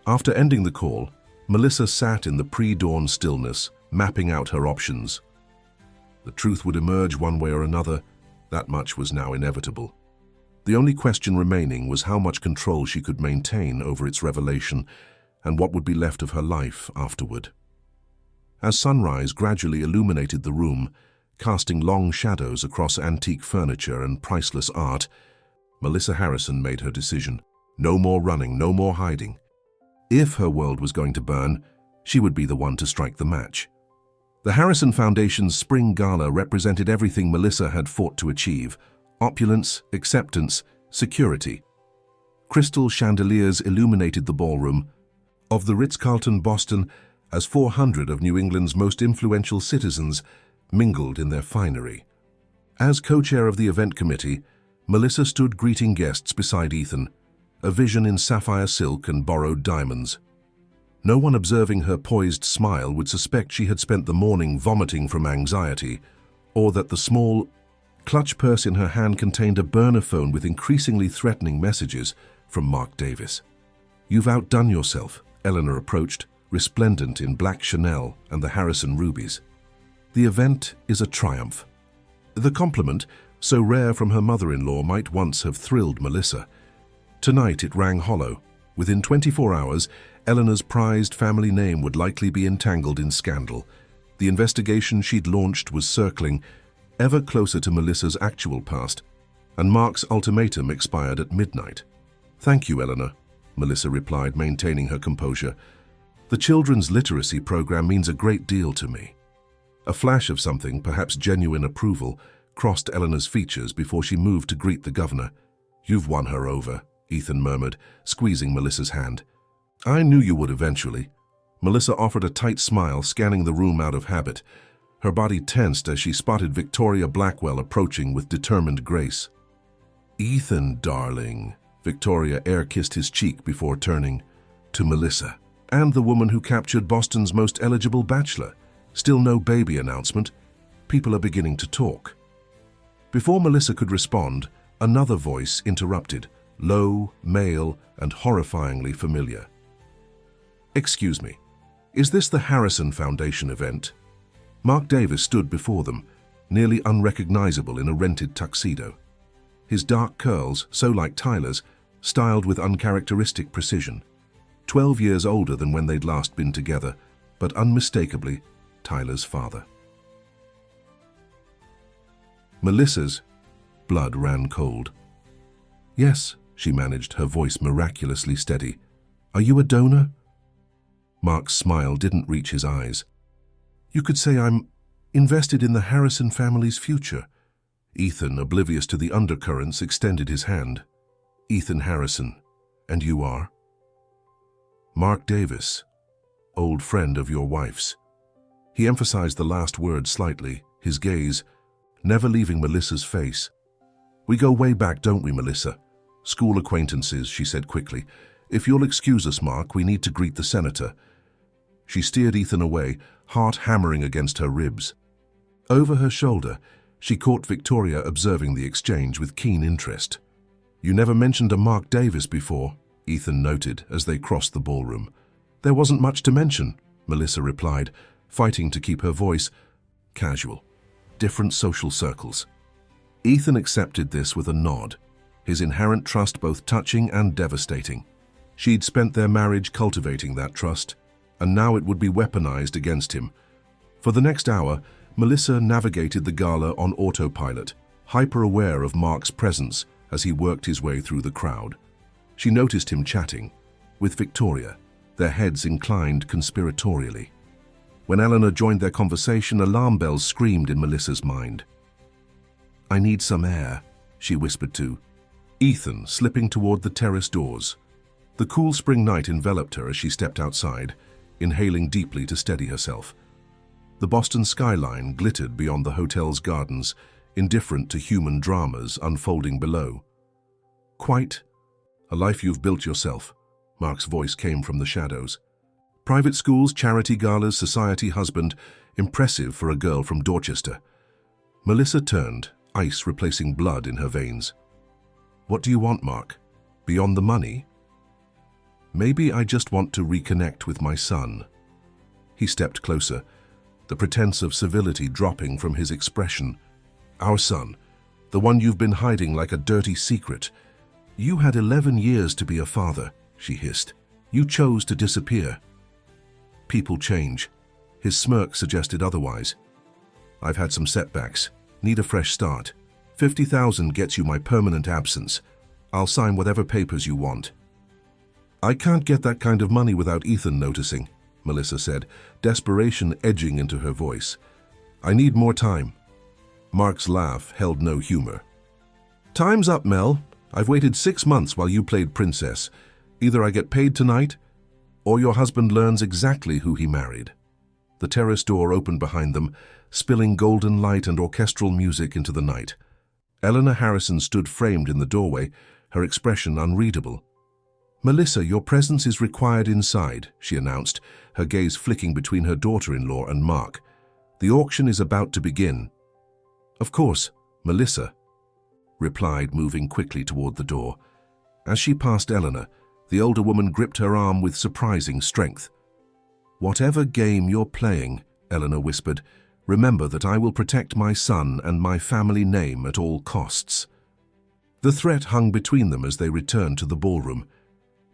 After ending the call, Melissa sat in the pre-dawn stillness, mapping out her options. The truth would emerge one way or another. That much was now inevitable. The only question remaining was how much control she could maintain over its revelation and what would be left of her life afterward. As sunrise gradually illuminated the room, casting long shadows across antique furniture and priceless art, Melissa Harrison made her decision. No more running, no more hiding. If her world was going to burn, she would be the one to strike the match. The Harrison Foundation's spring gala represented everything Melissa had fought to achieve: opulence, acceptance, security. Crystal chandeliers illuminated the ballroom of the Ritz-Carlton Boston as 400 of New England's most influential citizens mingled in their finery. As co-chair of the event committee, Melissa stood greeting guests beside Ethan, a vision in sapphire silk and borrowed diamonds. No one observing her poised smile would suspect she had spent the morning vomiting from anxiety, or that the small, clutch purse in her hand contained a burner phone with increasingly threatening messages from Mark Davis. "You've outdone yourself," Eleanor approached, resplendent in black Chanel and the Harrison rubies. "The event is a triumph." The compliment, so rare from her mother-in-law, might once have thrilled Melissa. Tonight it rang hollow. Within 24 hours, Eleanor's prized family name would likely be entangled in scandal. The investigation she'd launched was circling ever closer to Melissa's actual past, and Mark's ultimatum expired at midnight. "Thank you, Eleanor." Melissa replied, maintaining her composure. The children's literacy program means a great deal to me. A flash of something, perhaps genuine approval, crossed Eleanor's features before she moved to greet the governor. You've won her over, Ethan murmured, squeezing Melissa's hand. I knew you would eventually. Melissa offered a tight smile, scanning the room out of habit. Her body tensed as she spotted Victoria Blackwell approaching with determined grace. Ethan, darling. Victoria air-kissed his cheek before turning to Melissa. And the woman who captured Boston's most eligible bachelor. Still no baby announcement. People are beginning to talk. Before Melissa could respond, another voice interrupted, low, male, and horrifyingly familiar. Excuse me, is this the Harrison Foundation event? Mark Davis stood before them, nearly unrecognizable in a rented tuxedo. His dark curls, so like Tyler's, styled with uncharacteristic precision. 12 years older than when they'd last been together, but unmistakably Tyler's father. Melissa's blood ran cold. Yes, she managed, her voice miraculously steady. Are you a donor? Mark's smile didn't reach his eyes. You could say I'm invested in the Harrison family's future. Ethan, oblivious to the undercurrents, extended his hand. Ethan Harrison, and you are? Mark Davis, old friend of your wife's. He emphasized the last word slightly, his gaze never leaving Melissa's face. We go way back, don't we, Melissa? School acquaintances, she said quickly. If you'll excuse us, Mark, we need to greet the senator. She steered Ethan away, heart hammering against her ribs. Over her shoulder, she caught Victoria observing the exchange with keen interest. You never mentioned a Mark Davis before, Ethan noted as they crossed the ballroom. There wasn't much to mention, Melissa replied, fighting to keep her voice casual. Different social circles. Ethan accepted this with a nod, his inherent trust both touching and devastating. She'd spent their marriage cultivating that trust, and now it would be weaponized against him. For the next hour, Melissa navigated the gala on autopilot, hyper-aware of Mark's presence as he worked his way through the crowd. She noticed him chatting with Victoria, their heads inclined conspiratorially. When Eleanor joined their conversation, alarm bells screamed in Melissa's mind. I need some air, she whispered to Ethan, slipping toward the terrace doors. The cool spring night enveloped her as she stepped outside, inhaling deeply to steady herself. The Boston skyline glittered beyond the hotel's gardens, indifferent to human dramas unfolding below. Quite a life you've built yourself, Mark's voice came from the shadows. Private schools, charity galas, society husband, impressive for a girl from Dorchester. Melissa turned, ice replacing blood in her veins. What do you want, Mark? Beyond the money? Maybe I just want to reconnect with my son. He stepped closer, the pretense of civility dropping from his expression. Our son, the one you've been hiding like a dirty secret. You had 11 years to be a father, she hissed. You chose to disappear. People change. His smirk suggested otherwise. I've had some setbacks. Need a fresh start. 50,000 gets you my permanent absence. I'll sign whatever papers you want. I can't get that kind of money without Ethan noticing, Melissa said, desperation edging into her voice. I need more time. Mark's laugh held no humor. Time's up, Mel. I've waited 6 months while you played princess. Either I get paid tonight, or your husband learns exactly who he married. The terrace door opened behind them, spilling golden light and orchestral music into the night. Eleanor Harrison stood framed in the doorway, her expression unreadable. Melissa, your presence is required inside, she announced, her gaze flicking between her daughter-in-law and Mark. The auction is about to begin. Of course, Melissa replied, moving quickly toward the door. As she passed Eleanor, the older woman gripped her arm with surprising strength. Whatever game you're playing, Eleanor whispered, remember that I will protect my son and my family name at all costs. The threat hung between them as they returned to the ballroom.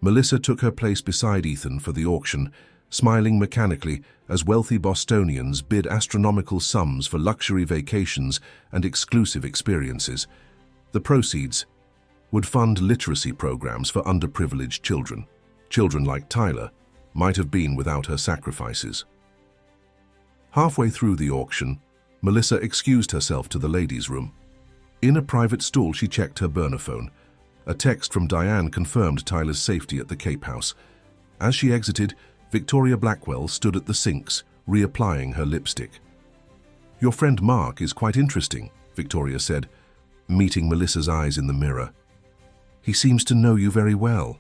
Melissa took her place beside Ethan for the auction, smiling mechanically as wealthy Bostonians bid astronomical sums for luxury vacations and exclusive experiences. The proceeds, would fund literacy programs for underprivileged children. Children like Tyler might have been without her sacrifices. Halfway through the auction, Melissa excused herself to the ladies' room. In a private stall, she checked her burner phone. A text from Diane confirmed Tyler's safety at the Cape House. As she exited, Victoria Blackwell stood at the sinks, reapplying her lipstick. "Your friend Mark is quite interesting," Victoria said, meeting Melissa's eyes in the mirror. "He seems to know you very well."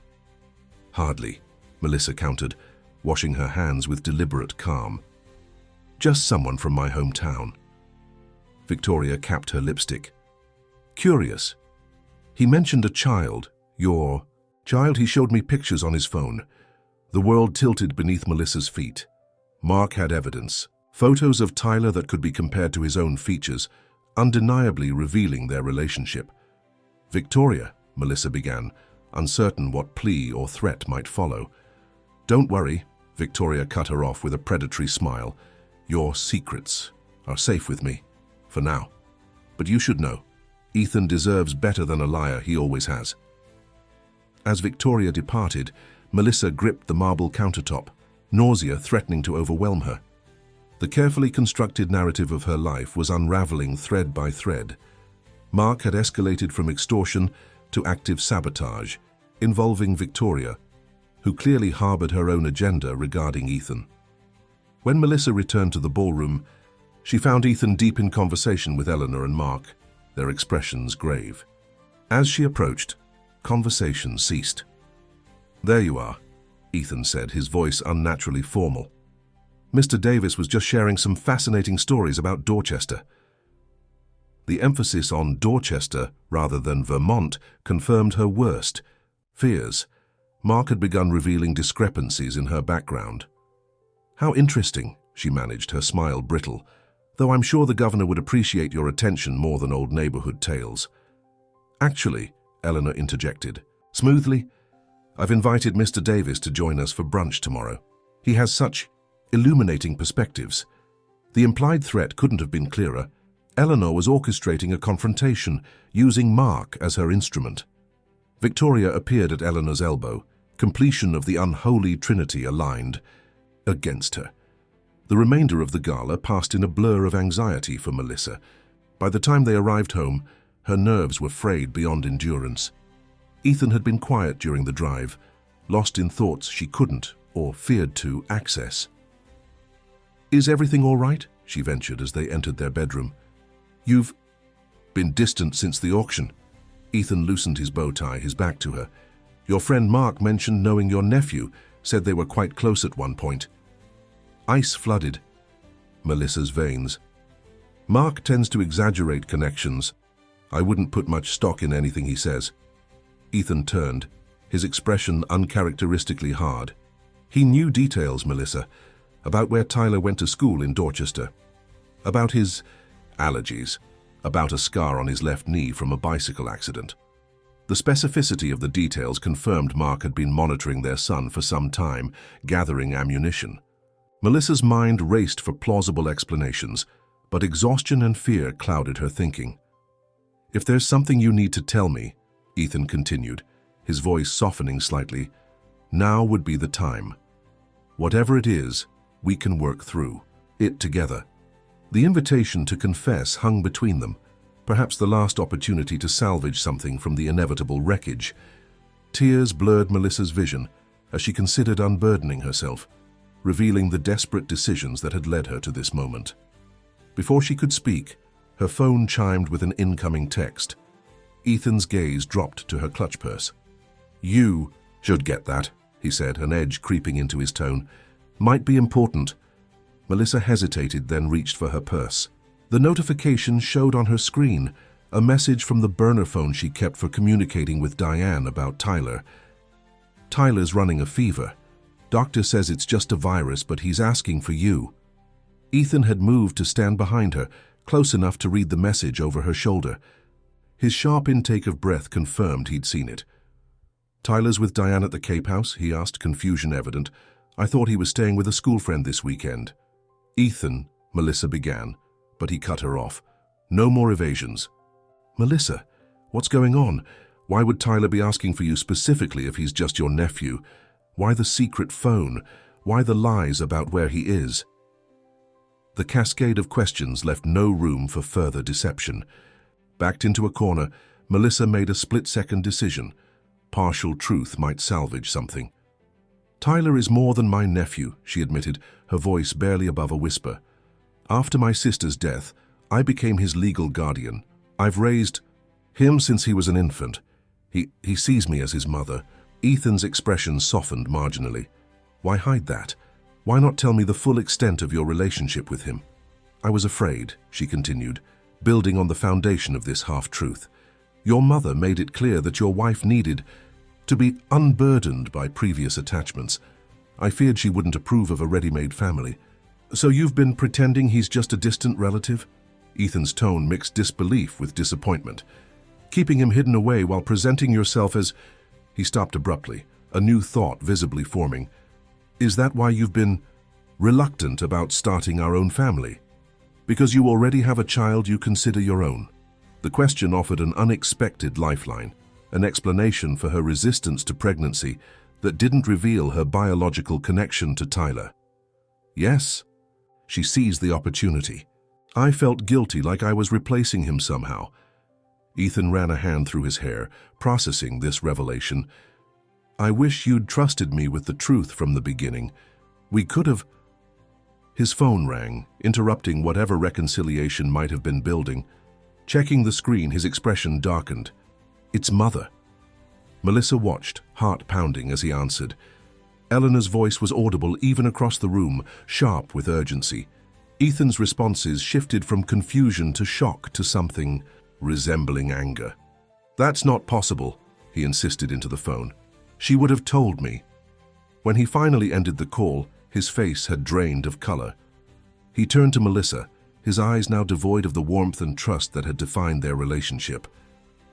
"Hardly," Melissa countered, washing her hands with deliberate calm. "Just someone from my hometown." Victoria capped her lipstick. "Curious. He mentioned a child. Your child? He showed me pictures on his phone." The world tilted beneath Melissa's feet. Mark had evidence. Photos of Tyler that could be compared to his own features, undeniably revealing their relationship. "Victoria," Melissa began, uncertain what plea or threat might follow. "Don't worry," Victoria cut her off with a predatory smile. "Your secrets are safe with me, for now. But you should know, Ethan deserves better than a liar, he always has." As Victoria departed, Melissa gripped the marble countertop, nausea threatening to overwhelm her. The carefully constructed narrative of her life was unraveling thread by thread. Mark had escalated from extortion to active sabotage, involving Victoria, who clearly harbored her own agenda regarding Ethan. When Melissa returned to the ballroom, she found Ethan deep in conversation with Eleanor and Mark, their expressions grave. As she approached, conversation ceased. "There you are," Ethan said, his voice unnaturally formal. "Mr. Davis was just sharing some fascinating stories about Dorchester." The emphasis on Dorchester rather than Vermont confirmed her worst fears. Mark had begun revealing discrepancies in her background. "How interesting," she managed, her smile brittle, "though I'm sure the governor would appreciate your attention more than old neighborhood tales." "Actually," Eleanor interjected, smoothly, "I've invited Mr. Davis to join us for brunch tomorrow. He has such illuminating perspectives." The implied threat couldn't have been clearer. Eleanor was orchestrating a confrontation, using Mark as her instrument. Victoria appeared at Eleanor's elbow, completion of the unholy trinity aligned against her. The remainder of the gala passed in a blur of anxiety for Melissa. By the time they arrived home, her nerves were frayed beyond endurance. Ethan had been quiet during the drive, lost in thoughts she couldn't, or feared to, access. "Is everything all right?" she ventured as they entered their bedroom. "You've been distant since the auction." Ethan loosened his bow tie, his back to her. "Your friend Mark mentioned knowing your nephew, said they were quite close at one point." Ice flooded Melissa's veins. "Mark tends to exaggerate connections. I wouldn't put much stock in anything he says." Ethan turned, his expression uncharacteristically hard. "He knew details, Melissa, about where Tyler went to school in Dorchester, about his allergies, about a scar on his left knee from a bicycle accident." The specificity of the details confirmed Mark had been monitoring their son for some time, gathering ammunition. Melissa's mind raced for plausible explanations, but exhaustion and fear clouded her thinking. "If there's something you need to tell me," Ethan continued, his voice softening slightly, "now would be the time. Whatever it is, we can work through it together." The invitation to confess hung between them, perhaps the last opportunity to salvage something from the inevitable wreckage. Tears blurred Melissa's vision as she considered unburdening herself, revealing the desperate decisions that had led her to this moment. Before she could speak, her phone chimed with an incoming text. Ethan's gaze dropped to her clutch purse. "You should get that," he said, an edge creeping into his tone. "Might be important." Melissa hesitated, then reached for her purse. The notification showed on her screen, a message from the burner phone she kept for communicating with Diane about Tyler. "Tyler's running a fever. Doctor says it's just a virus, but he's asking for you." Ethan had moved to stand behind her, close enough to read the message over her shoulder. His sharp intake of breath confirmed he'd seen it. "Tyler's with Diane at the Cape House?" he asked, confusion evident. "I thought he was staying with a school friend this weekend." "Ethan," Melissa began, but he cut her off. "No more evasions." "Melissa, what's going on? Why would Tyler be asking for you specifically if he's just your nephew? Why the secret phone? Why the lies about where he is? The cascade of questions left no room for further deception. Backed into a corner, Melissa made a split-second decision. Partial truth might salvage something. Tyler is more than my nephew, she admitted, her voice barely above a whisper. After my sister's death, I became his legal guardian. I've raised him since he was an infant. He sees me as his mother. Ethan's expression softened marginally. Why hide that? Why not tell me the full extent of your relationship with him? I was afraid, she continued, building on the foundation of this half-truth. Your mother made it clear that your wife needed to be unburdened by previous attachments. I feared she wouldn't approve of a ready-made family. So you've been pretending he's just a distant relative? Ethan's tone mixed disbelief with disappointment. Keeping him hidden away while presenting yourself as... He stopped abruptly, a new thought visibly forming. Is that why you've been reluctant about starting our own family? Because you already have a child you consider your own? The question offered an unexpected lifeline, an explanation for her resistance to pregnancy that didn't reveal her biological connection to Tyler. Yes, she seized the opportunity. I felt guilty, like I was replacing him somehow. Ethan ran a hand through his hair, processing this revelation. I wish you'd trusted me with the truth from the beginning. We could have... His phone rang, interrupting whatever reconciliation might have been building. Checking the screen, his expression darkened. It's Mother. Melissa watched, heart pounding, as he answered. Eleanor's voice was audible even across the room, sharp with urgency. Ethan's responses shifted from confusion to shock to something resembling anger. That's not possible, he insisted into the phone. She would have told me. When he finally ended the call, his face had drained of color. He turned to Melissa, his eyes now devoid of the warmth and trust that had defined their relationship.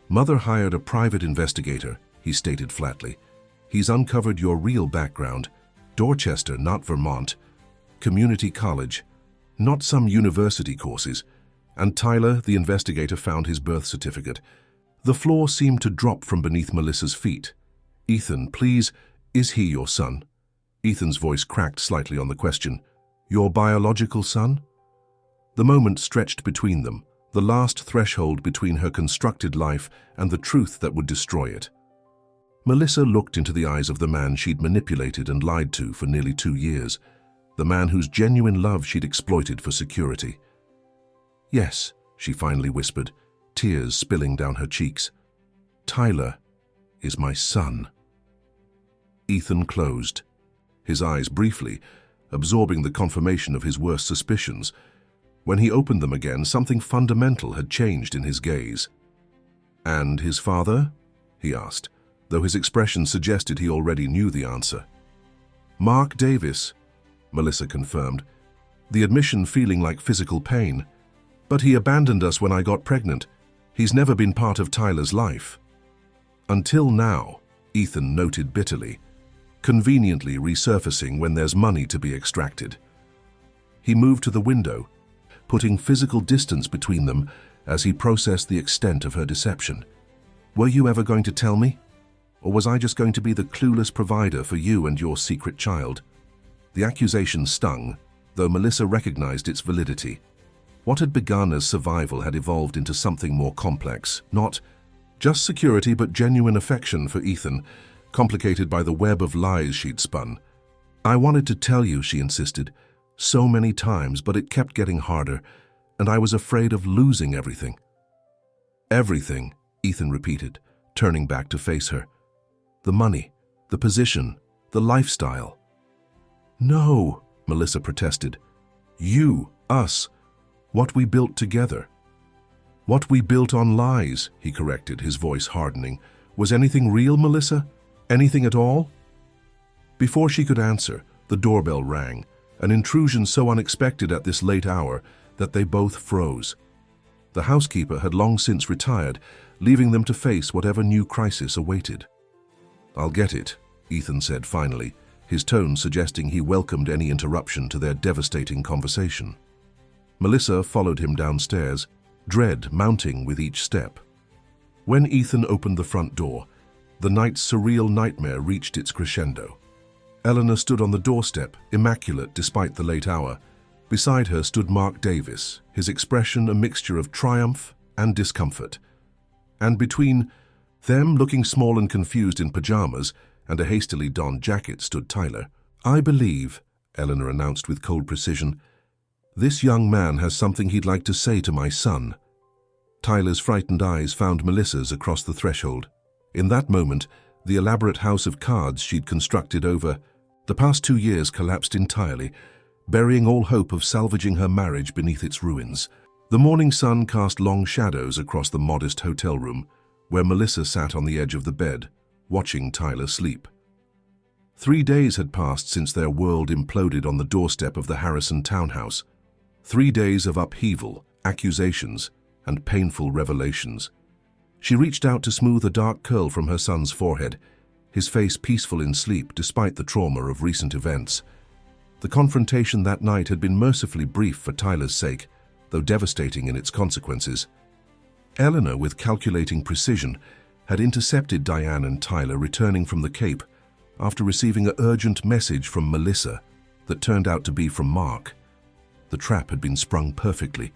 Mother hired a private investigator, he stated flatly. He's uncovered your real background. Dorchester, not Vermont. Community college, not some university courses. And Tyler, the investigator, found his birth certificate. The floor seemed to drop from beneath Melissa's feet. Ethan, please, is he your son? Ethan's voice cracked slightly on the question. Your biological son? The moment stretched between them, the last threshold between her constructed life and the truth that would destroy it. Melissa looked into the eyes of the man she'd manipulated and lied to for nearly 2 years, the man whose genuine love she'd exploited for security. Yes, she finally whispered, tears spilling down her cheeks. Tyler is my son. Ethan closed, his eyes briefly, absorbing the confirmation of his worst suspicions. When he opened them again, something fundamental had changed in his gaze. And his father? He asked, though his expression suggested he already knew the answer. Mark Davis, Melissa confirmed, the admission feeling like physical pain. But he abandoned us when I got pregnant. He's never been part of Tyler's life. Until now, Ethan noted bitterly, conveniently resurfacing when there's money to be extracted. He moved to the window, putting physical distance between them as he processed the extent of her deception. Were you ever going to tell me? Or was I just going to be the clueless provider for you and your secret child? The accusation stung, though Melissa recognized its validity. What had begun as survival had evolved into something more complex, not just security but genuine affection for Ethan, complicated by the web of lies she'd spun. I wanted to tell you, she insisted, so many times, but it kept getting harder, and I was afraid of losing everything. Everything, Ethan repeated, turning back to face her. The money, the position, the lifestyle. No, Melissa protested. You, us, what we built together. What we built on lies, he corrected, his voice hardening. Was anything real, Melissa? Anything at all? Before she could answer, the doorbell rang, an intrusion so unexpected at this late hour that they both froze. The housekeeper had long since retired, leaving them to face whatever new crisis awaited. I'll get it, Ethan said finally, his tone suggesting he welcomed any interruption to their devastating conversation. Melissa followed him downstairs, dread mounting with each step. When Ethan opened the front door, the night's surreal nightmare reached its crescendo. Eleanor stood on the doorstep, immaculate despite the late hour. Beside her stood Mark Davis, his expression a mixture of triumph and discomfort. And between them, looking small and confused in pajamas and a hastily donned jacket, stood Tyler. "I believe," Eleanor announced with cold precision, "this young man has something he'd like to say to my son." Tyler's frightened eyes found Melissa's across the threshold. In that moment, the elaborate house of cards she'd constructed over the past 2 years collapsed entirely, burying all hope of salvaging her marriage beneath its ruins. The morning sun cast long shadows across the modest hotel room, where Melissa sat on the edge of the bed, watching Tyler sleep. 3 days had passed since their world imploded on the doorstep of the Harrison townhouse. 3 days of upheaval, accusations, and painful revelations. She reached out to smooth a dark curl from her son's forehead, his face peaceful in sleep despite the trauma of recent events. The confrontation that night had been mercifully brief for Tyler's sake, though devastating in its consequences. Eleanor, with calculating precision, had intercepted Diane and Tyler returning from the Cape after receiving an urgent message from Melissa that turned out to be from Mark. The trap had been sprung perfectly.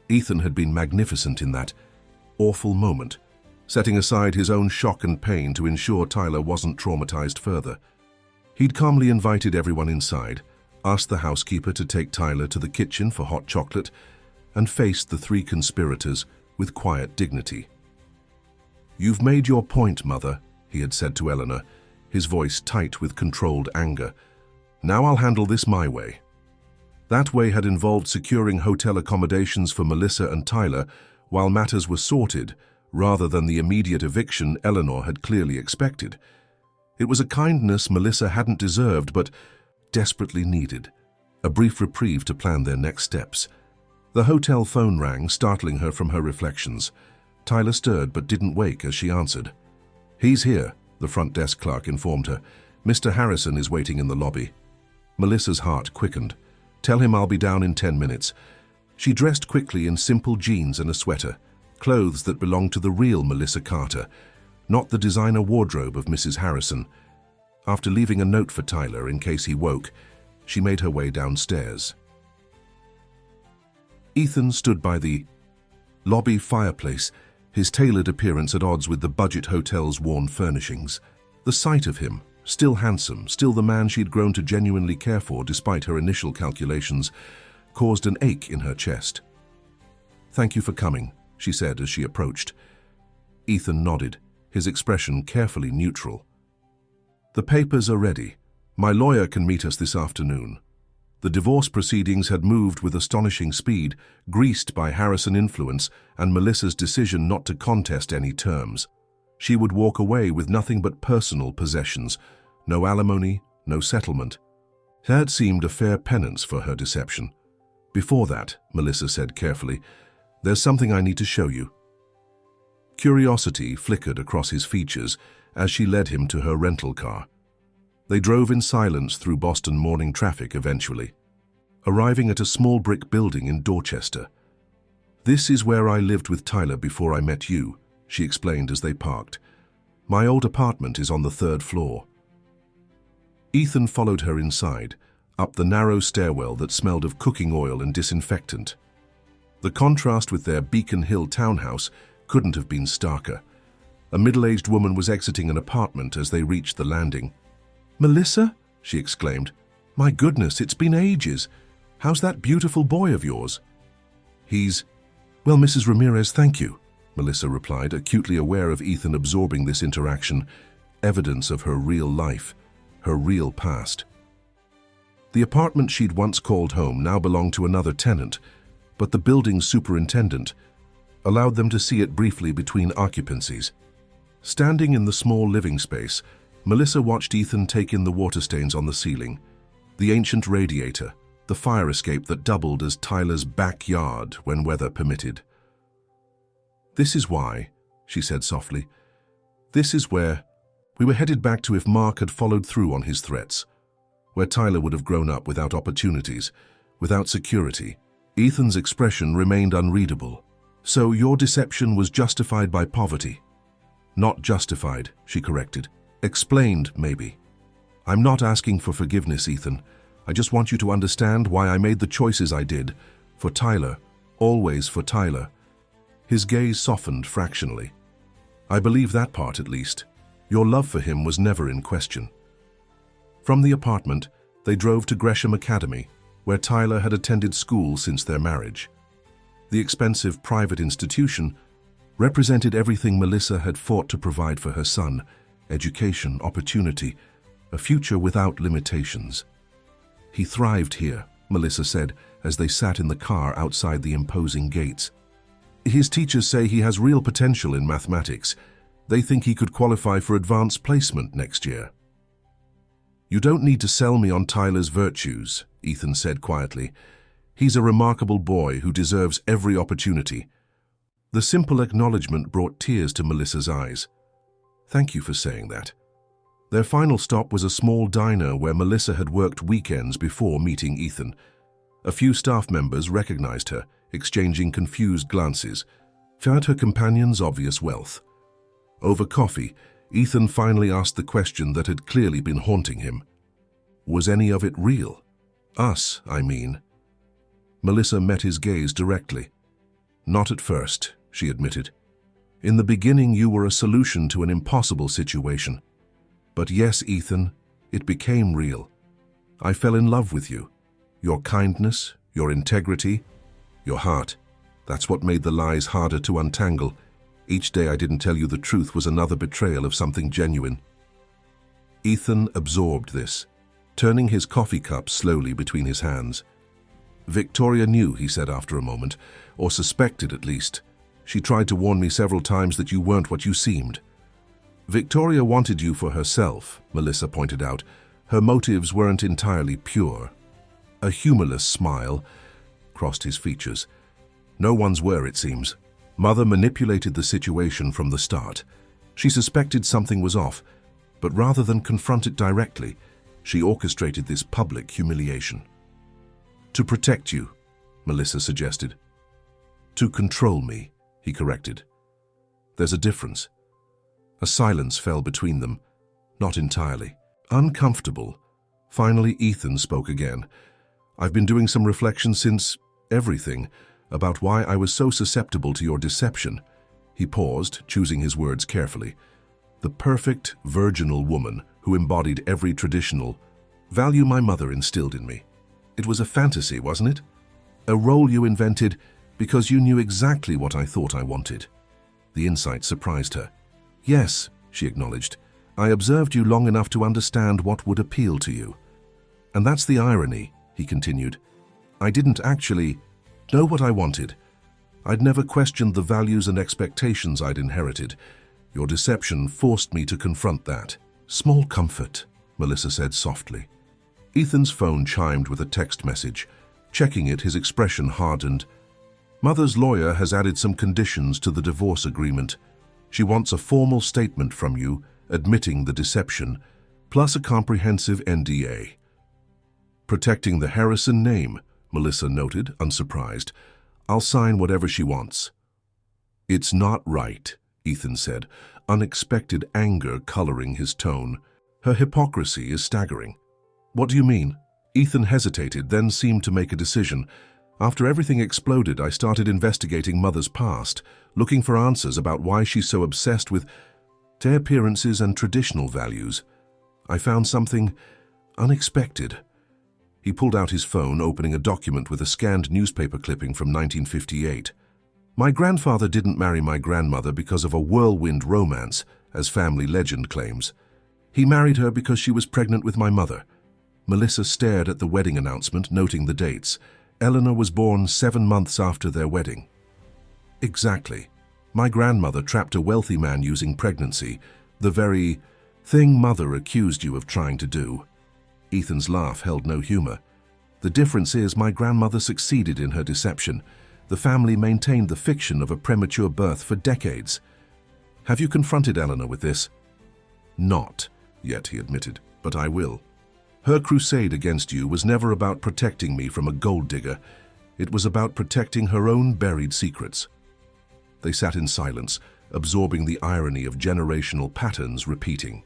Ethan had been magnificent in that awful moment, setting aside his own shock and pain to ensure Tyler wasn't traumatized further. He'd calmly invited everyone inside, asked the housekeeper to take Tyler to the kitchen for hot chocolate, and faced the 3 conspirators with quiet dignity. "You've made your point, Mother," he had said to Eleanor, his voice tight with controlled anger. "Now I'll handle this my way." That way had involved securing hotel accommodations for Melissa and Tyler while matters were sorted, rather than the immediate eviction Eleanor had clearly expected. It was a kindness Melissa hadn't deserved but desperately needed, a brief reprieve to plan their next steps. The hotel phone rang, startling her from her reflections. Tyler stirred but didn't wake as she answered. "He's here," the front desk clerk informed her. "Mr. Harrison is waiting in the lobby." Melissa's heart quickened. "Tell him I'll be down in 10 minutes. She dressed quickly in simple jeans and a sweater, clothes that belonged to the real Melissa Carter, not the designer wardrobe of Mrs. Harrison. After leaving a note for Tyler in case he woke, she made her way downstairs. Ethan stood by the lobby fireplace, his tailored appearance at odds with the budget hotel's worn furnishings. The sight of him, still handsome, still the man she'd grown to genuinely care for despite her initial calculations, caused an ache in her chest. "Thank you for coming," she said as she approached. Ethan nodded, his expression carefully neutral. "The papers are ready. My lawyer can meet us this afternoon." The divorce proceedings had moved with astonishing speed, greased by Harrison influence and Melissa's decision not to contest any terms. She would walk away with nothing but personal possessions, no alimony, no settlement. It had seemed a fair penance for her deception. "Before that," Melissa said carefully, "there's something I need to show you." Curiosity flickered across his features as she led him to her rental car. They drove in silence through Boston morning traffic eventually, arriving at a small brick building in Dorchester. "This is where I lived with Tyler before I met you," she explained as they parked. "My old apartment is on the 3rd floor." Ethan followed her inside, up the narrow stairwell that smelled of cooking oil and disinfectant. The contrast with their Beacon Hill townhouse couldn't have been starker. A middle-aged woman was exiting an apartment as they reached the landing. "Melissa?" she exclaimed. "My goodness, it's been ages. How's that beautiful boy of yours?" Well, Mrs. Ramirez, thank you," Melissa replied, acutely aware of Ethan absorbing this interaction, evidence of her real life, her real past. The apartment she'd once called home now belonged to another tenant, but the building's superintendent allowed them to see it briefly between occupancies. Standing in the small living space, Melissa watched Ethan take in the water stains on the ceiling, the ancient radiator, the fire escape that doubled as Tyler's backyard when weather permitted. "This is why," she said softly. "This is where we were headed back to if Mark had followed through on his threats, where Tyler would have grown up without opportunities, without security." Ethan's expression remained unreadable. "So your deception was justified by poverty?" Not justified, she corrected. Explained, maybe. I'm not asking for forgiveness, Ethan. I just want you to understand why I made the choices I did. For Tyler. Always for Tyler. His gaze softened fractionally. I believe that part, at least. Your love for him was never in question. From the apartment, they drove to Gresham Academy, where Tyler had attended school since their marriage. The expensive private institution represented everything Melissa had fought to provide for her son: education, opportunity, a future without limitations. He thrived here, Melissa said, as they sat in the car outside the imposing gates. His teachers say he has real potential in mathematics. They think he could qualify for advanced placement next year. You don't need to sell me on Tyler's virtues, Ethan said quietly. He's a remarkable boy who deserves every opportunity. The simple acknowledgement brought tears to Melissa's eyes. Thank you for saying that. Their final stop was a small diner where Melissa had worked weekends before meeting Ethan. A few staff members recognized her, exchanging confused glances, at her companion's obvious wealth. Over coffee, Ethan finally asked the question that had clearly been haunting him. Was any of it real? Us, I mean. Melissa met his gaze directly. Not at first, she admitted. In the beginning, you were a solution to an impossible situation. But yes, Ethan, it became real. I fell in love with you. Your kindness, your integrity, your heart. That's what made the lies harder to untangle. Each day I didn't tell you the truth was another betrayal of something genuine. Ethan absorbed this, turning his coffee cup slowly between his hands. Victoria knew, he said after a moment, or suspected at least. She tried to warn me several times that you weren't what you seemed. Victoria wanted you for herself, Melissa pointed out. Her motives weren't entirely pure. A humorless smile crossed his features. No one's were, it seems. Mother manipulated the situation from the start. She suspected something was off, but rather than confront it directly, she orchestrated this public humiliation. To protect you, Melissa suggested. To control me, he corrected. There's a difference. A silence fell between them, not entirely. Uncomfortable. Finally, Ethan spoke again. I've been doing some reflection since everything about why I was so susceptible to your deception. He paused, choosing his words carefully. The perfect, virginal woman who embodied every traditional value my mother instilled in me. It was a fantasy, wasn't it? A role you invented because you knew exactly what I thought I wanted. The insight surprised her. Yes, she acknowledged. I observed you long enough to understand what would appeal to you. And that's the irony, he continued. I didn't actually know what I wanted. I'd never questioned the values and expectations I'd inherited. Your deception forced me to confront that. Small comfort, Melissa said softly. Ethan's phone chimed with a text message. Checking it, his expression hardened. Mother's lawyer has added some conditions to the divorce agreement. She wants a formal statement from you admitting the deception, plus a comprehensive NDA. Protecting the Harrison name, Melissa noted, unsurprised. I'll sign whatever she wants. It's not right, Ethan said, unexpected anger coloring his tone. Her hypocrisy is staggering. What do you mean? Ethan hesitated, then seemed to make a decision. After everything exploded, I started investigating Mother's past, looking for answers about why she's so obsessed with appearances and traditional values. I found something unexpected. He pulled out his phone, opening a document with a scanned newspaper clipping from 1958. My grandfather didn't marry my grandmother because of a whirlwind romance, as family legend claims. He married her because she was pregnant with my mother. Melissa stared at the wedding announcement, noting the dates. Eleanor was born 7 months after their wedding. Exactly. My grandmother trapped a wealthy man using pregnancy, the very thing Mother accused you of trying to do. Ethan's laugh held no humor. The difference is my grandmother succeeded in her deception. The family maintained the fiction of a premature birth for decades. Have you confronted Eleanor with this? Not yet, he admitted, but I will. Her crusade against you was never about protecting me from a gold digger. It was about protecting her own buried secrets. They sat in silence, absorbing the irony of generational patterns repeating.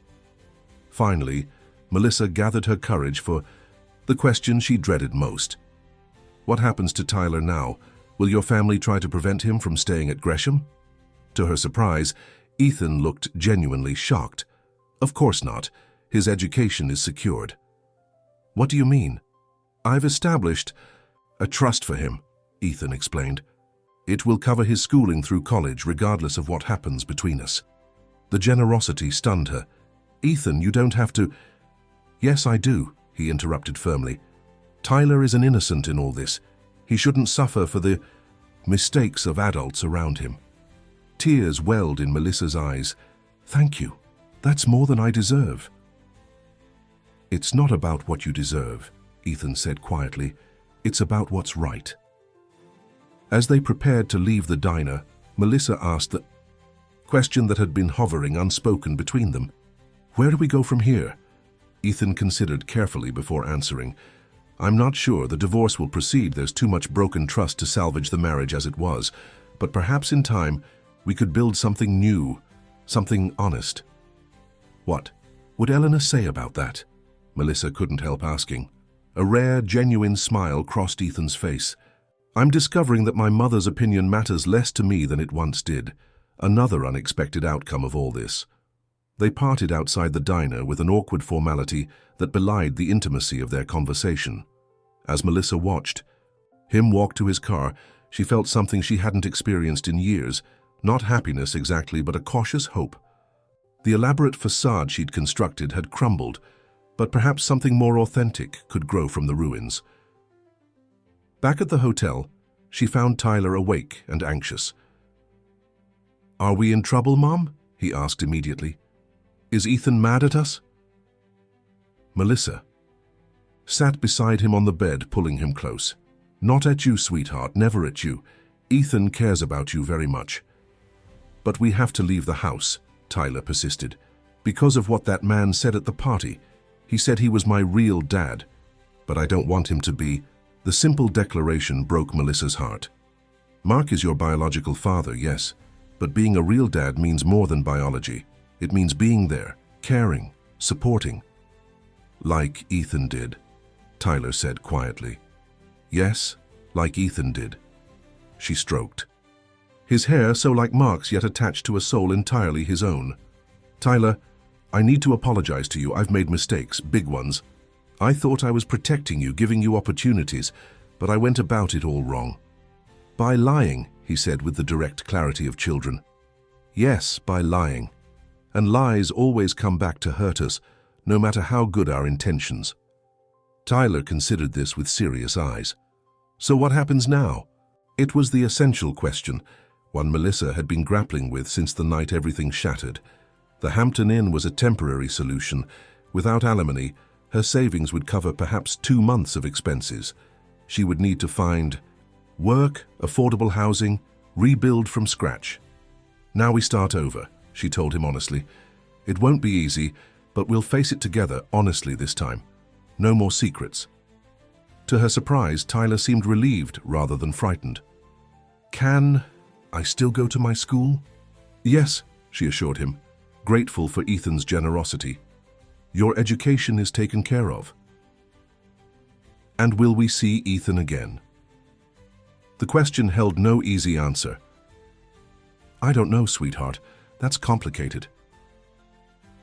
Finally, Melissa gathered her courage for the question she dreaded most. What happens to Tyler now? Will your family try to prevent him from staying at Gresham? To her surprise, Ethan looked genuinely shocked. Of course not. His education is secured. What do you mean? I've established a trust for him, Ethan explained. It will cover his schooling through college regardless of what happens between us. The generosity stunned her. Ethan, you don't have to... Yes, I do, he interrupted firmly. Tyler is an innocent in all this. He shouldn't suffer for the mistakes of adults around him. Tears welled in Melissa's eyes. Thank you. That's more than I deserve. It's not about what you deserve, Ethan said quietly. It's about what's right. As they prepared to leave the diner, Melissa asked the question that had been hovering unspoken between them. Where do we go from here? Ethan considered carefully before answering. I'm not sure. The divorce will proceed. There's too much broken trust to salvage the marriage as it was. But perhaps in time, we could build something new, something honest. What would Eleanor say about that? Melissa couldn't help asking. A rare, genuine smile crossed Ethan's face. I'm discovering that my mother's opinion matters less to me than it once did. Another unexpected outcome of all this. They parted outside the diner with an awkward formality that belied the intimacy of their conversation. As Melissa watched him walk to his car, she felt something she hadn't experienced in years. Not happiness exactly, but a cautious hope. The elaborate facade she'd constructed had crumbled, but perhaps something more authentic could grow from the ruins. Back at the hotel, she found Tyler awake and anxious. Are we in trouble, Mom? He asked immediately. Is Ethan mad at us? Melissa sat beside him on the bed, pulling him close. Not at you, sweetheart, never at you. Ethan cares about you very much. But we have to leave the house, Tyler persisted. Because of what that man said at the party. He said he was my real dad, but I don't want him to be. The simple declaration broke Melissa's heart. Mark is your biological father, yes, but being a real dad means more than biology. It means being there, caring, supporting. Like Ethan did, Tyler said quietly. Yes, like Ethan did. She stroked. His hair so like Mark's, yet attached to a soul entirely his own. Tyler, I need to apologize to you. I've made mistakes, big ones. I thought I was protecting you, giving you opportunities, but I went about it all wrong. By lying, he said with the direct clarity of children. Yes, by lying. And lies always come back to hurt us, no matter how good our intentions. Tyler considered this with serious eyes. So what happens now? It was the essential question, one Melissa had been grappling with since the night everything shattered. The Hampton Inn was a temporary solution. Without alimony, her savings would cover perhaps 2 months of expenses. She would need to find work, affordable housing, rebuild from scratch. Now we start over, she told him honestly. It won't be easy, but we'll face it together honestly this time. No more secrets. To her surprise, Tyler seemed relieved rather than frightened. Can I still go to my school? Yes, she assured him, grateful for Ethan's generosity. Your education is taken care of. And will we see Ethan again? The question held no easy answer. I don't know, sweetheart. That's complicated.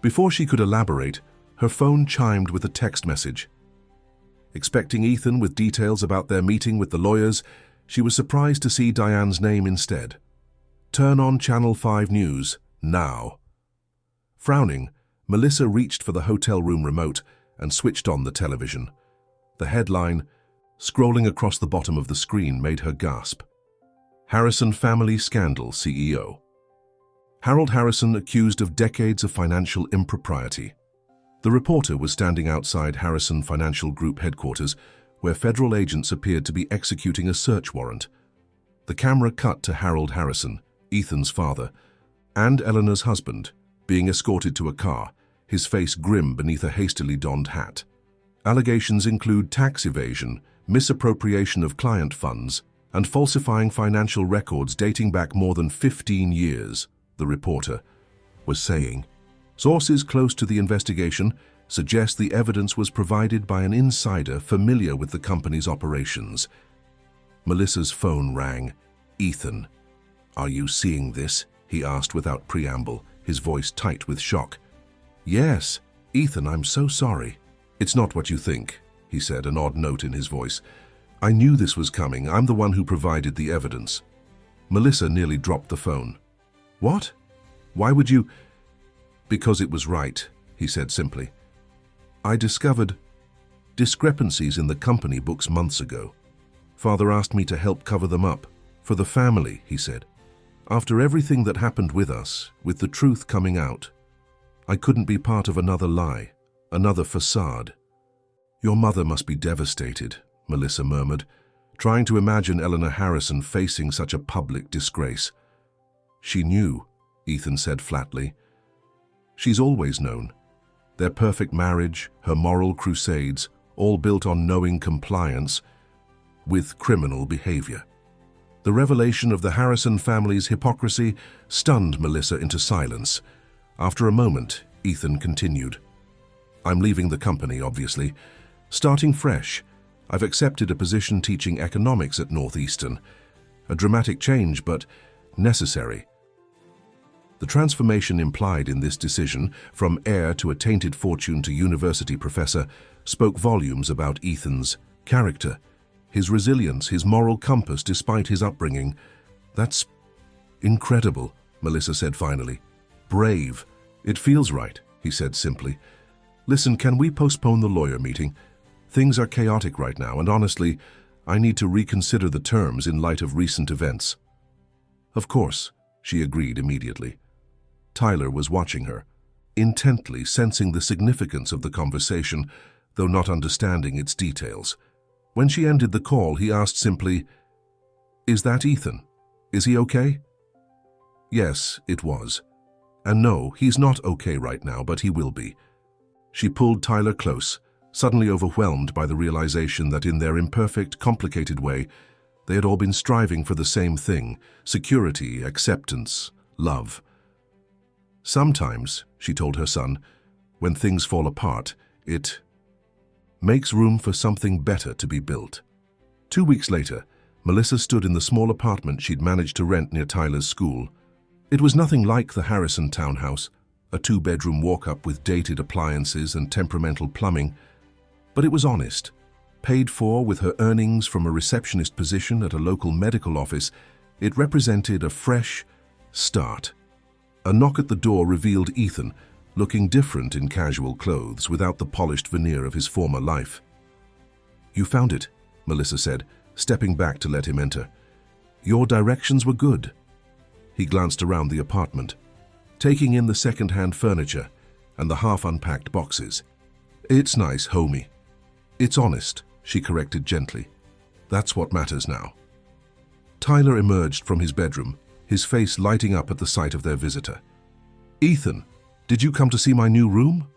Before she could elaborate, her phone chimed with a text message. Expecting Ethan with details about their meeting with the lawyers, she was surprised to see Diane's name instead. Turn on Channel 5 News, now. Frowning, Melissa reached for the hotel room remote and switched on the television. The headline, scrolling across the bottom of the screen, made her gasp. Harrison Family Scandal CEO. Harold Harrison accused of decades of financial impropriety. The reporter was standing outside Harrison Financial Group headquarters, where federal agents appeared to be executing a search warrant. The camera cut to Harold Harrison, Ethan's father, and Eleanor's husband, being escorted to a car, his face grim beneath a hastily donned hat. Allegations include tax evasion, misappropriation of client funds, and falsifying financial records dating back more than 15 years. the reporter, was saying. Sources close to the investigation suggest the evidence was provided by an insider familiar with the company's operations. Melissa's phone rang. "Ethan, are you seeing this?" he asked without preamble, his voice tight with shock. "Yes, Ethan, I'm so sorry." "It's not what you think," he said, an odd note in his voice. "I knew this was coming. I'm the one who provided the evidence." Melissa nearly dropped the phone. "What? Why would you—" "Because it was right," he said simply. "I discovered discrepancies in the company books months ago. Father asked me to help cover them up. For the family," he said. "After everything that happened with us, with the truth coming out, I couldn't be part of another lie, another facade." "Your mother must be devastated," Melissa murmured, trying to imagine Eleanor Harrison facing such a public disgrace. "She knew," Ethan said flatly. "She's always known. Their perfect marriage, her moral crusades, all built on knowing compliance with criminal behavior." The revelation of the Harrison family's hypocrisy stunned Melissa into silence. After a moment, Ethan continued. "I'm leaving the company, obviously. Starting fresh. I've accepted a position teaching economics at Northeastern. A dramatic change, but necessary." The transformation implied in this decision, from heir to a tainted fortune to university professor, spoke volumes about Ethan's character, his resilience, his moral compass despite his upbringing. "That's incredible," Melissa said finally. "Brave. It feels right," he said simply. "Listen, can we postpone the lawyer meeting? Things are chaotic right now, and honestly, I need to reconsider the terms in light of recent events." "Of course," she agreed immediately. Tyler was watching her, intently sensing the significance of the conversation, though not understanding its details. When she ended the call, he asked simply, "Is that Ethan? Is he okay?" Yes, it was. And no, he's not okay right now, but he will be. She pulled Tyler close, suddenly overwhelmed by the realization that in their imperfect, complicated way, they had all been striving for the same thing: security, acceptance, love. "Sometimes," she told her son, "when things fall apart, it makes room for something better to be built." 2 weeks later, Melissa stood in the small apartment she'd managed to rent near Tyler's school. It was nothing like the Harrison townhouse, a 2-bedroom walk-up with dated appliances and temperamental plumbing, but it was honest. Paid for with her earnings from a receptionist position at a local medical office, it represented a fresh start. A knock at the door revealed Ethan, looking different in casual clothes without the polished veneer of his former life. "You found it," Melissa said, stepping back to let him enter. "Your directions were good." He glanced around the apartment, taking in the second-hand furniture and the half-unpacked boxes. "It's nice, homie." "It's honest," she corrected gently. "That's what matters now." Tyler emerged from his bedroom, his face lighting up at the sight of their visitor. "Ethan, did you come to see my new room?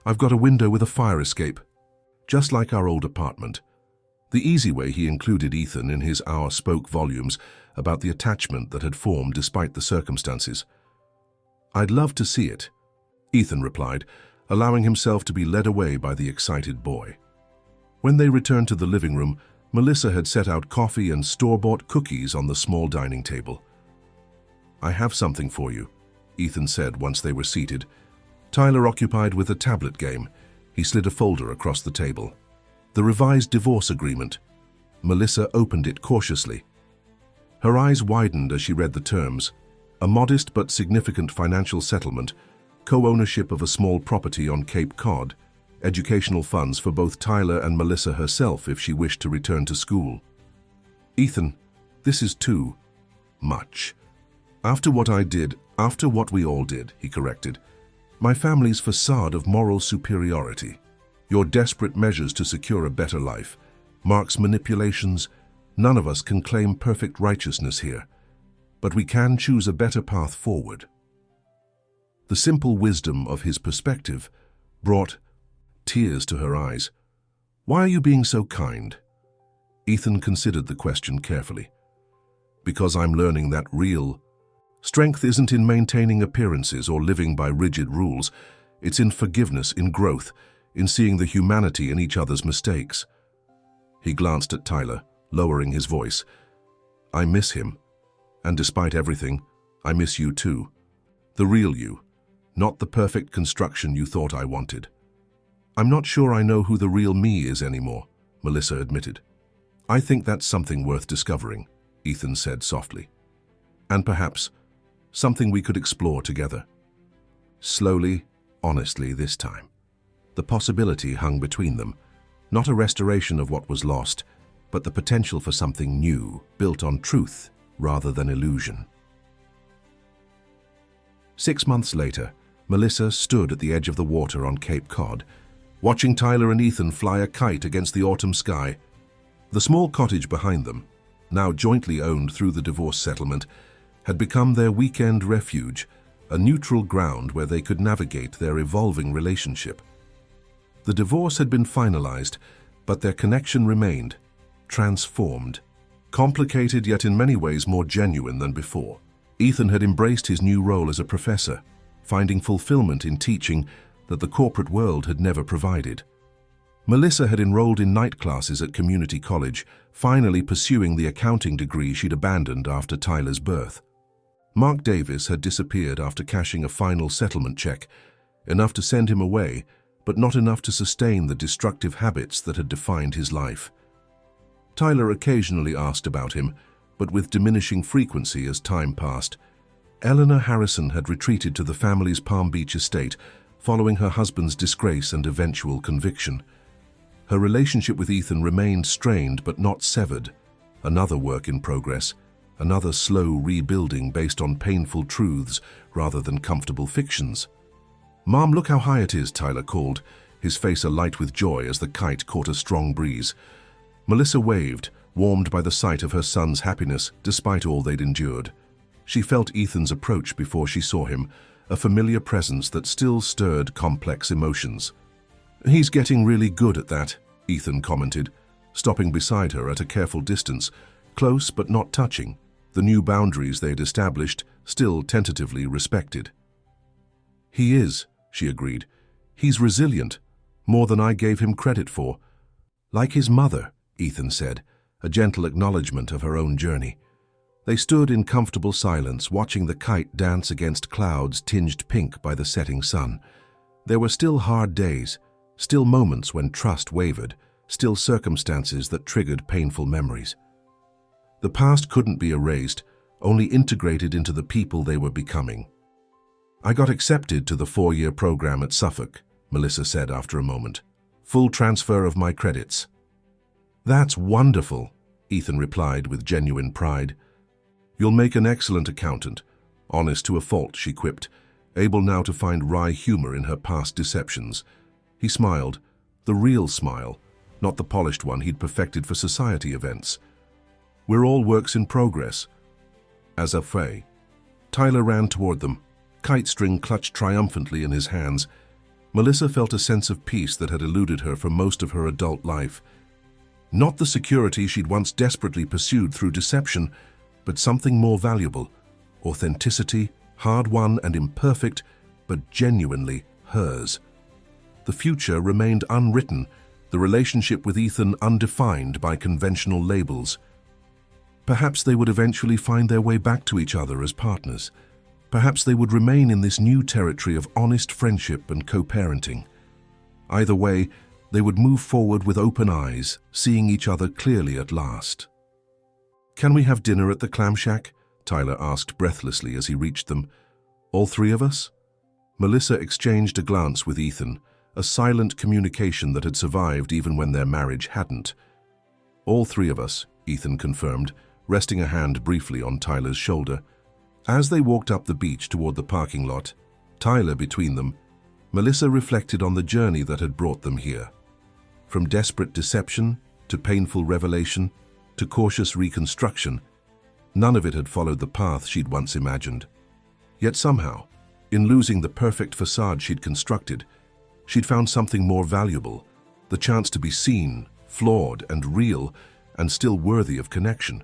I've got a window with a fire escape, just like our old apartment." The easy way he included Ethan in his hour spoke volumes about the attachment that had formed despite the circumstances. "I'd love to see it," Ethan replied, allowing himself to be led away by the excited boy. When they returned to the living room, Melissa had set out coffee and store-bought cookies on the small dining table. "I have something for you," Ethan said once they were seated. Tyler occupied with a tablet game. He slid a folder across the table. The revised divorce agreement. Melissa opened it cautiously. Her eyes widened as she read the terms. A modest but significant financial settlement, co-ownership of a small property on Cape Cod, educational funds for both Tyler and Melissa herself if she wished to return to school. "Ethan, this is too much. After what I did, after what we all did," he corrected. "My family's facade of moral superiority. Your desperate measures to secure a better life. Mark's manipulations. None of us can claim perfect righteousness here, but we can choose a better path forward." The simple wisdom of his perspective brought tears to her eyes. "Why are you being so kind?" Ethan considered the question carefully. "Because I'm learning that real Strength isn't in maintaining appearances or living by rigid rules. It's in forgiveness, in growth, in seeing the humanity in each other's mistakes. He glanced at Tyler, lowering his voice. I miss him. And despite everything, I miss you too. The real you, not the perfect construction you thought I wanted. I'm not sure I know who the real me is anymore, Melissa admitted. I think that's something worth discovering, Ethan said softly. And perhaps something we could explore together. Slowly, honestly this time. The possibility hung between them, not a restoration of what was lost, but the potential for something new, built on truth rather than illusion. 6 months later, Melissa stood at the edge of the water on Cape Cod, watching Tyler and Ethan fly a kite against the autumn sky. The small cottage behind them, now jointly owned through the divorce settlement, had become their weekend refuge, a neutral ground where they could navigate their evolving relationship. The divorce had been finalized, but their connection remained, transformed, complicated yet in many ways more genuine than before. Ethan had embraced his new role as a professor, finding fulfillment in teaching that the corporate world had never provided. Melissa had enrolled in night classes at community college, finally pursuing the accounting degree she'd abandoned after Tyler's birth. Mark Davis had disappeared after cashing a final settlement check, enough to send him away, but not enough to sustain the destructive habits that had defined his life. Tyler occasionally asked about him, but with diminishing frequency as time passed. Eleanor Harrison had retreated to the family's Palm Beach estate, following her husband's disgrace and eventual conviction. Her relationship with Ethan remained strained but not severed, another work in progress, another slow rebuilding based on painful truths rather than comfortable fictions. "Mom, look how high it is," Tyler called, his face alight with joy as the kite caught a strong breeze. Melissa waved, warmed by the sight of her son's happiness despite all they'd endured. She felt Ethan's approach before she saw him, a familiar presence that still stirred complex emotions. "He's getting really good at that," Ethan commented, stopping beside her at a careful distance, close but not touching, the new boundaries they'd established still tentatively respected. "He is," she agreed. "He's resilient, more than I gave him credit for." "Like his mother," Ethan said, a gentle acknowledgement of her own journey. They stood in comfortable silence, watching the kite dance against clouds tinged pink by the setting sun. There were still hard days, still moments when trust wavered, still circumstances that triggered painful memories. The past couldn't be erased, only integrated into the people they were becoming. "I got accepted to the 4-year program at Suffolk," Melissa said after a moment. "Full transfer of my credits." "That's wonderful," Ethan replied with genuine pride. "You'll make an excellent accountant," honest to a fault, she quipped, able now to find wry humor in her past deceptions. He smiled, the real smile, not the polished one he'd perfected for society events. "We're all works in progress." As a fay, Tyler ran toward them, kite string clutched triumphantly in his hands. Melissa felt a sense of peace that had eluded her for most of her adult life. Not the security she'd once desperately pursued through deception, but something more valuable, authenticity, hard-won and imperfect, but genuinely hers. The future remained unwritten, the relationship with Ethan undefined by conventional labels. Perhaps they would eventually find their way back to each other as partners. Perhaps they would remain in this new territory of honest friendship and co-parenting. Either way, they would move forward with open eyes, seeing each other clearly at last. "Can we have dinner at the Clam Shack?" Tyler asked breathlessly as he reached them. "All 3 of us?" Melissa exchanged a glance with Ethan, a silent communication that had survived even when their marriage hadn't. "All 3 of us," Ethan confirmed, resting a hand briefly on Tyler's shoulder. As they walked up the beach toward the parking lot, Tyler between them, Melissa reflected on the journey that had brought them here. From desperate deception to painful revelation to cautious reconstruction, none of it had followed the path she'd once imagined. Yet somehow, in losing the perfect facade she'd constructed, she'd found something more valuable, the chance to be seen, flawed and real, and still worthy of connection.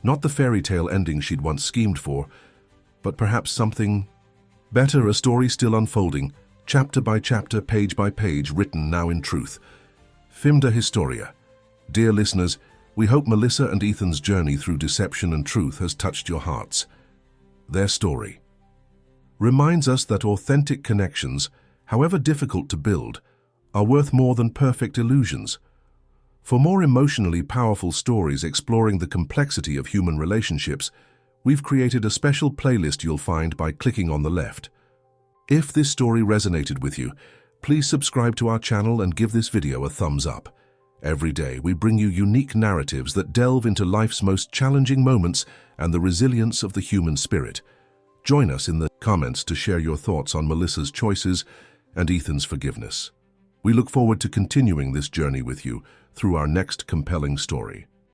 Not the fairy tale ending she'd once schemed for, but perhaps something better, a story still unfolding, chapter by chapter, page by page, written now in truth. Film de Historia. Dear listeners, we hope Melissa and Ethan's journey through deception and truth has touched your hearts. Their story reminds us that authentic connections, however difficult to build, are worth more than perfect illusions. For more emotionally powerful stories exploring the complexity of human relationships, we've created a special playlist you'll find by clicking on the left. If this story resonated with you, please subscribe to our channel and give this video a thumbs up. Every day, we bring you unique narratives that delve into life's most challenging moments and the resilience of the human spirit. Join us in the comments to share your thoughts on Melissa's choices and Ethan's forgiveness. We look forward to continuing this journey with you through our next compelling story.